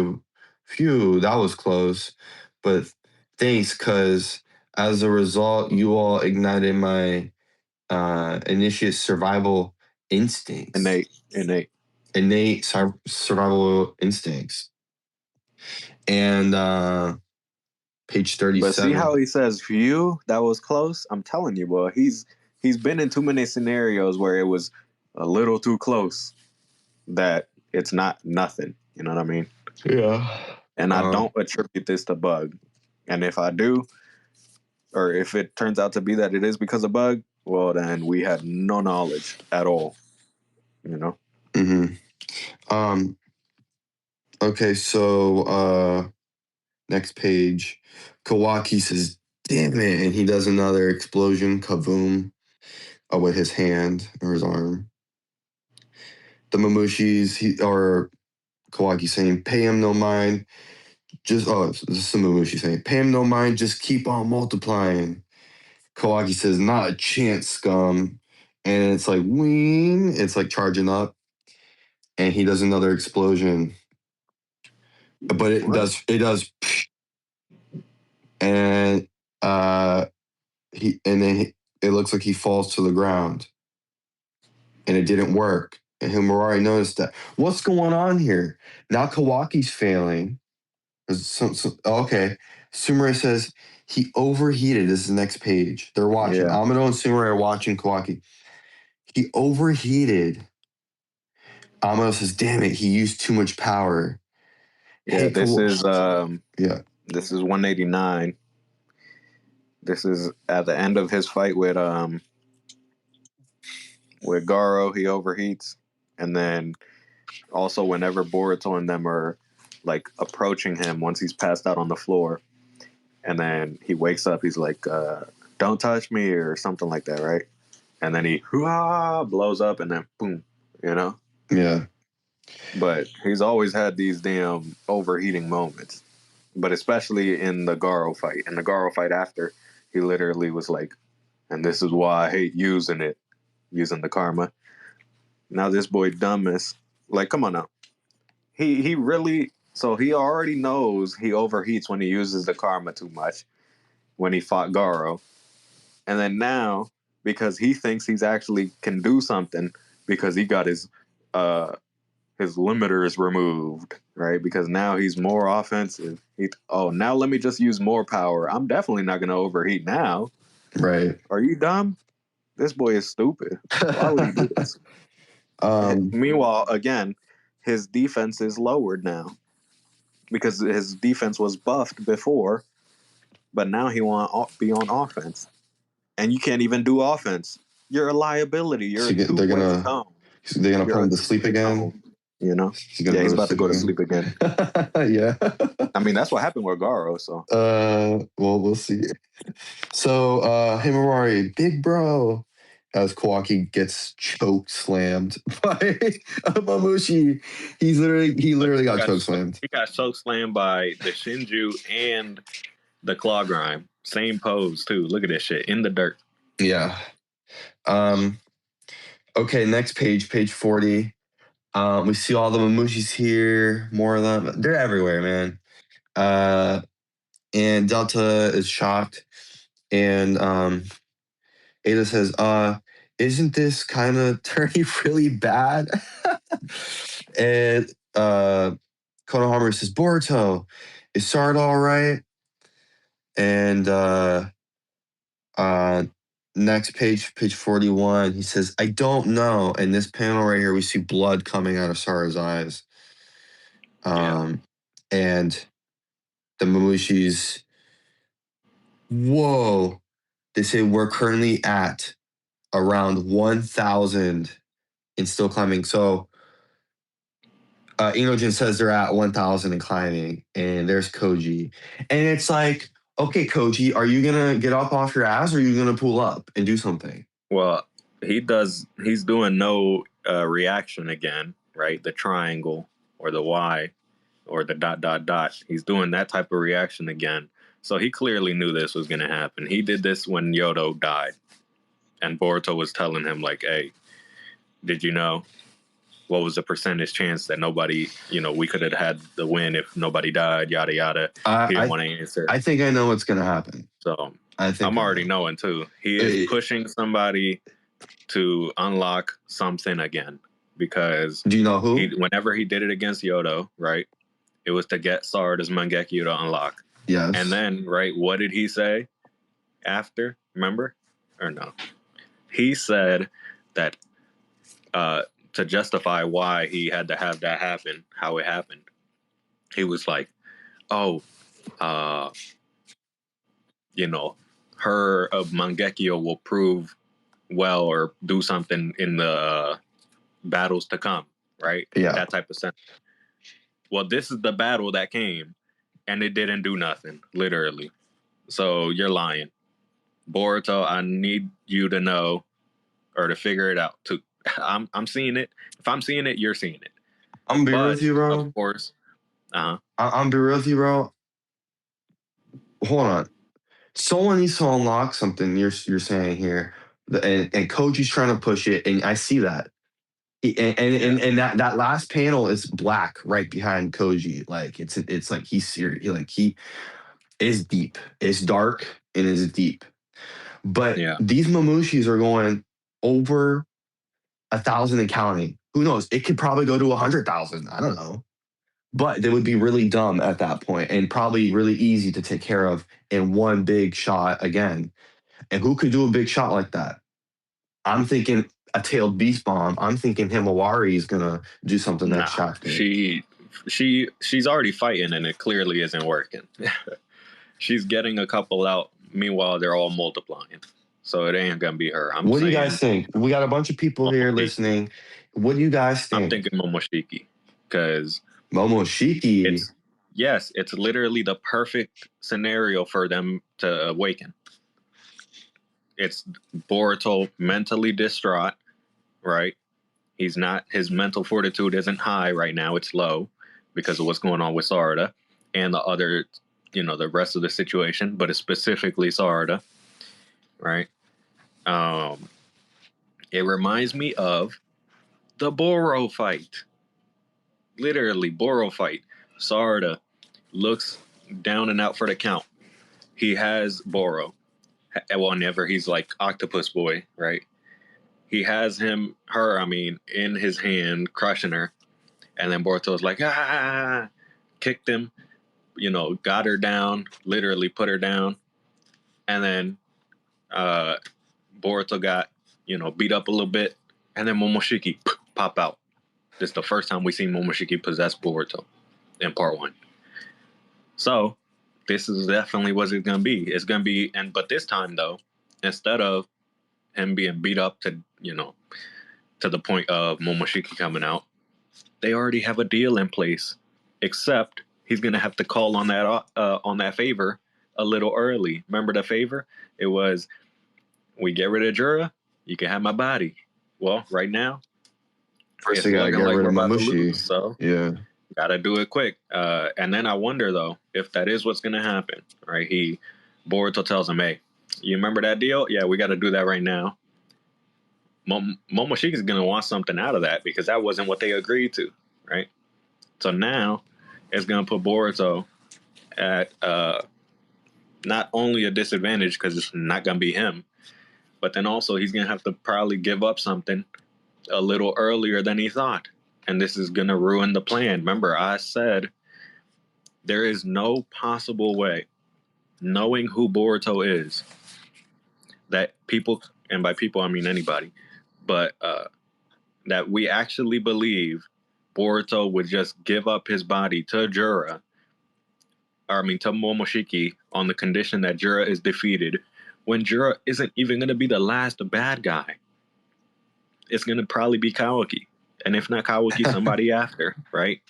phew, that was close. But thanks, because as a result, you all ignited my initiate survival instincts. Innate survival instincts. And page 37. But see how he says "phew, that was close." I'm telling you, boy, he's been in too many scenarios where it was a little too close that it's not nothing. You know what I mean? Yeah. And I don't attribute this to Bug. And if I do, or if it turns out to be that it is because of Bug, well, then we had no knowledge at all. Mm-hmm. Okay, so next page. Kawaki says, damn it, and he does another explosion, kavoom, with his hand or his arm. The Mamushis, or Kawaki saying, pay him no mind. This is the Mamushi saying, pay him no mind, just keep on multiplying. Kawaki says, not a chance, scum. And it's like, wing, it's like charging up. And he does another explosion. But it does, and it looks like he falls to the ground, and it didn't work. And Himurari noticed that. What's going on here? Now Kawaki's failing. Okay. Sumire says he overheated. This is the next page. They're watching. Yeah. Amado and Sumire are watching Kawaki. He overheated. Amado says, damn it, he used too much power. Yeah, this is 189. This is at the end of his fight with Garo. He overheats, and then also whenever Boruto and them are like approaching him once he's passed out on the floor, and then he wakes up, he's like, "Don't touch me" or something like that, right? And then he blows up, and then boom, you know. Yeah. But he's always had these damn overheating moments. But especially in the Garo fight. In the Garo fight after, he literally was like, and this is why I hate using the karma. Now this boy dumbass, like, come on now. He really, so he already knows he overheats when he uses the karma too much when he fought Garo. And then now, because he thinks he's actually can do something because he got his limiters removed, right? Because now he's more offensive. Now let me just use more power. I'm definitely not going to overheat now. Right. Are you dumb? This boy is stupid. Why would he do this? Meanwhile, again, his defense is lowered now because his defense was buffed before, but now he want to be on offense. And you can't even do offense. You're a liability. You're a two-way stone. They're going to put him to sleep again? You know? He's about to go to sleep again. Yeah. I mean, that's what happened with Garo, so. Well, we'll see. So, Himawari, big bro, as Kawaki gets choke slammed by Mamushi. He literally got choke slammed. He got choke slammed by the Shinju and the claw grime. Same pose, too. Look at this shit. In the dirt. Yeah. Okay, next page 40. We see all the Mamushis here, more of them. They're everywhere, man. And Delta is shocked. And Ada says, isn't this kind of turning really bad? And Konohamaru says, Boruto, is Sarada all right? And next page 41, he says, I don't know. And this panel right here, we see blood coming out of Sarada's eyes. And the Mamushis, whoa. They say we're currently at around 1,000 and still climbing. So Inojin says they're at 1,000 and climbing, and there's Koji. And it's like, okay, Koji, are you going to get up off your ass or are you going to pull up and do something? Well, he's doing no reaction again, right? The triangle or the Y or the ... He's doing that type of reaction again. So he clearly knew this was going to happen. He did this when Yodo died. And Boruto was telling him, like, hey, did you know what was the percentage chance that nobody, we could have had the win if nobody died, yada, yada. He didn't want to answer. I think I know what's going to happen. So I'm already knowing, too. He is pushing somebody to unlock something again. Because do you know who? Whenever he did it against Yodo, right, it was to get Sarada's Mangekyo to unlock. Yes. And then, right, what did he say after? Remember? Or no? He said that to justify why he had to have that happen, how it happened, he was like, her Mangekyo will prove well or do something in the battles to come, right? Yeah. That type of sense. Well, this is the battle that came, and it didn't do nothing, literally. So you're lying. Boruto, I need you to know or to figure it out. I'm seeing it. If I'm seeing it, you're seeing it. I'm be real with you, bro. Of course. I'm be real with you, bro. Hold on. Someone needs to unlock something you're saying here. And Koji's trying to push it, and I see that. And that last panel is black right behind Koji. Like it's like he's serious. Like he is deep. It's dark and it's deep. But these Mamushis are going over 1,000 and counting. Who knows? It could probably go to 100,000. I don't know. But they would be really dumb at that point and probably really easy to take care of in one big shot again. And who could do a big shot like that? I'm thinking a tailed beast bomb. I'm thinking Himawari is gonna do something next chapter. She's already fighting and it clearly isn't working. She's getting a couple out Meanwhile, they're all multiplying. So it ain't going to be her. What do you guys think? We got a bunch of people here listening. What do you guys think? I'm thinking Momoshiki. Because Momoshiki. It's literally the perfect scenario for them to awaken. It's Boruto mentally distraught, right? His mental fortitude isn't high right now. It's low because of what's going on with Sarada and the other, the rest of the situation, but it's specifically Sarada, right? It reminds me of the Boro fight. Literally, Boro fight. Sarada looks down and out for the count. He has Boro. Whenever he's like Octopus Boy, right? He has her, in his hand, crushing her. And then Boruto's like, kicked him, got her down, literally put her down. And then Boruto got, beat up a little bit. And then Momoshiki pop out. This is the first time we see Momoshiki possess Boruto in part 1. So this is definitely what it's going to be. It's going to be, but this time though, instead of him being beat up to, to the point of Momoshiki coming out, they already have a deal in place, except he's going to have to call on that favor a little early. Remember the favor? It was, we get rid of Jura, you can have my body. Well, right now, first they gotta get rid of Mamushi. So yeah, gotta do it quick. And then I wonder though if that is what's gonna happen. Right? Boruto tells him, "Hey, you remember that deal? Yeah, we got to do that right now." Momoshiki's gonna want something out of that because that wasn't what they agreed to, right? So now it's gonna put Boruto at not only a disadvantage because it's not gonna be him, but then also he's gonna have to probably give up something a little earlier than he thought. And this is going to ruin the plan. Remember, I said there is no possible way, knowing who Boruto is, that people, and by people I mean anybody, but that we actually believe Boruto would just give up his body to to Momoshiki on the condition that Jura is defeated, when Jura isn't even going to be the last bad guy. It's going to probably be Kawaki. And if not Kawaki, somebody after, right?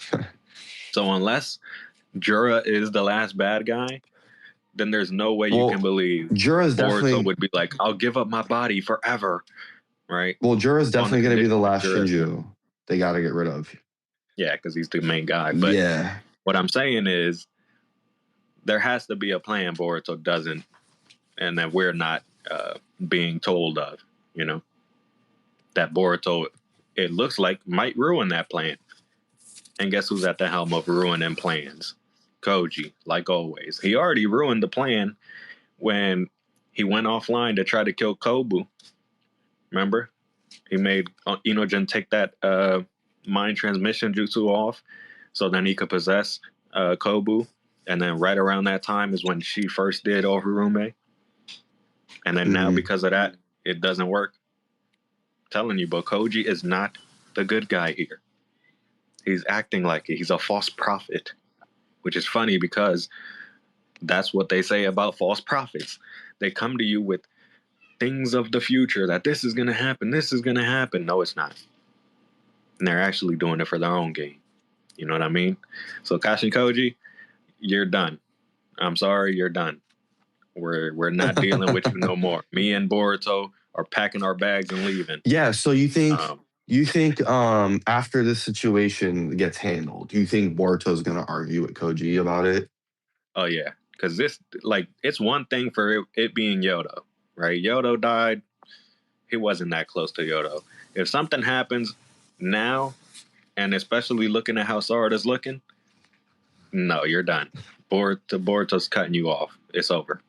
So unless Jura is the last bad guy, then there's no way you can believe Jura's definitely would be like, I'll give up my body forever, right? Well, Jura's definitely going to be the last Shinju they got to get rid of. Yeah, because he's the main guy. But yeah, what I'm saying is there has to be a plan Boruto doesn't, and that we're not being told of, that Boruto, it looks like, might ruin that plan. And guess who's at the helm of ruining plans? Koji, like always. He already ruined the plan when he went offline to try to kill Kobu. Remember? He made Inojin take that mind transmission jutsu off so then he could possess Kobu. And then right around that time is when she first did Oharume. And then now because of that, it doesn't work. Telling you, but Koji is not the good guy here. He's acting like it. He's a false prophet, which is funny because that's what they say about false prophets. They come to you with things of the future that this is going to happen. This is going to happen. No, it's not. And they're actually doing it for their own gain. You know what I mean? So Kashin Koji, you're done. I'm sorry, you're done. We're not dealing with you no more. Me and Boruto are packing our bags and leaving. Yeah, so you think after this situation gets handled, do you think Boruto's going to argue with Koji about it? Oh, yeah. Because it's one thing for it being Yodo, right? Yodo died. He wasn't that close to Yodo. If something happens now, and especially looking at how Sarada's looking, no, you're done. Boruto's cutting you off. It's over.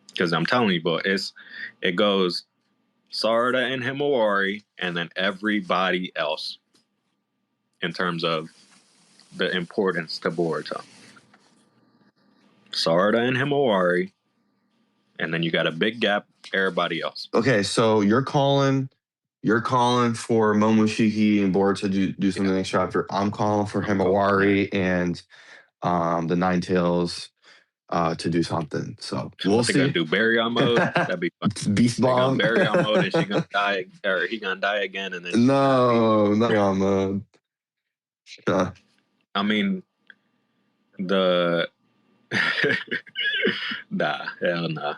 Because I'm telling you, but it goes Sarada and Himawari, and then everybody else in terms of the importance to Boruto. Sarada and Himawari, and then you got a big gap, everybody else. Okay, so you're calling for Momoshiki and Boruto to do something next chapter. I'm calling for Himawari and the Nine Tails to do something. So We'll we'll see. Gonna see. do Baryon mode. That'd be fun. Beast They gonna bomb. Baryon mode, and she gonna die, or he gonna die again, and then No, not on mode. I mean, the nah, hell nah.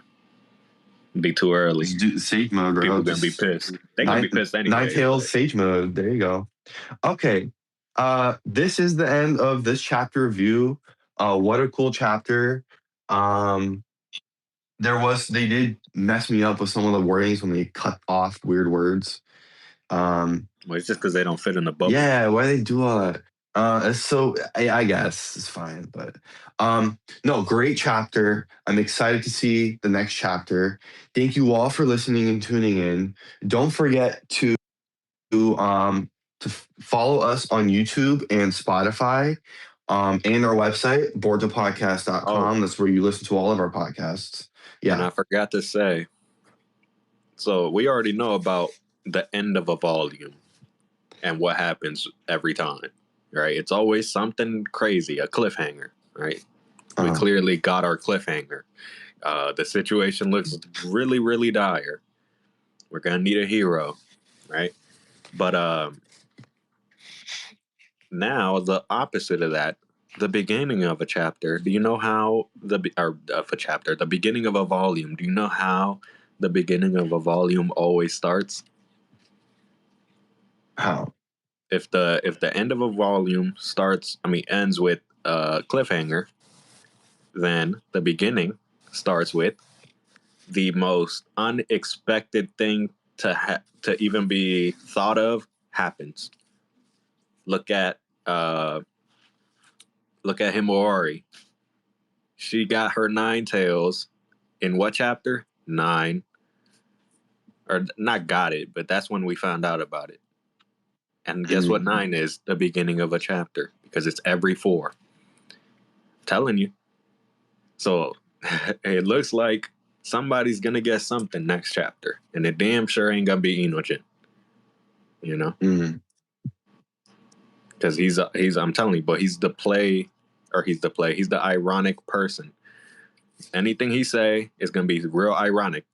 Be too early. Just do Sage mode, bro. People gonna be pissed. They gonna be pissed anyway. Ninetales Sage mode. There you go. Okay. This is the end of this chapter review. What a cool chapter. They did mess me up with some of the wordings when they cut off weird words. Well, it's just because they don't fit in the bubble. Yeah, why they do all that? So I guess it's fine, but no, great chapter. I'm excited to see the next chapter. Thank you all for listening and tuning in. Don't forget to follow us on YouTube and Spotify, and our website, boardtopodcast.com. That's where you listen to all of our podcasts. Yeah. And I forgot to say, so we already know about the end of a volume and what happens every time, right? It's always something crazy, a cliffhanger, right? We clearly got our cliffhanger. The situation looks really, really dire. We're going to need a hero, right? But now the opposite of that, the beginning of a chapter. Do you know how the beginning of a volume? Do you know how the beginning of a volume always starts? How? If the end of a volume ends with a cliffhanger, then the beginning starts with the most unexpected thing to even be thought of happens. Look at Himawari. She got her 9 tails in what chapter? 9. Or not got it, but that's when we found out about it. And guess what 9 is? The beginning of a chapter, because it's every 4. I'm telling you. So it looks like somebody's gonna get something next chapter, and it damn sure ain't gonna be Inojin. You know, because he's I'm telling you, but he's the ironic person. Anything he say is gonna be real ironic.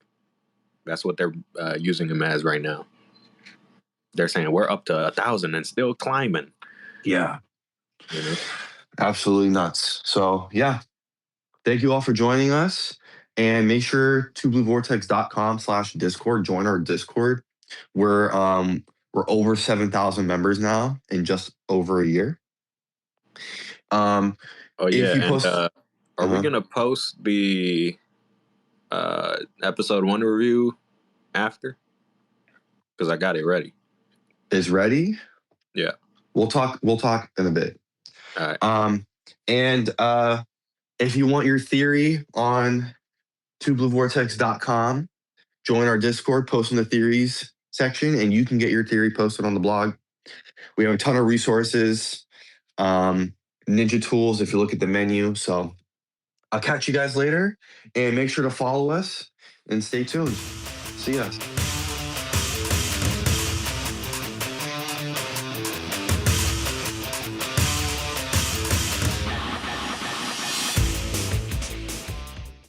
That's what they're using him as right now. They're saying we're up to 1,000 and still climbing. Yeah. You know? Absolutely nuts. So yeah. Thank you all for joining us. And make sure to bluevortex.com/Discord. Join our Discord. We're over 7,000 members now in just over a year. Oh yeah, are we gonna post the episode 1 review after? Because I got it ready. Is ready? Yeah. We'll talk in a bit. All right. And if you want your theory on bluevortex.com, join our Discord, post in the theories section, and you can get your theory posted on the blog. We have a ton of resources, ninja tools if you look at the menu. So I'll catch you guys later, and make sure to follow us and stay tuned. See ya.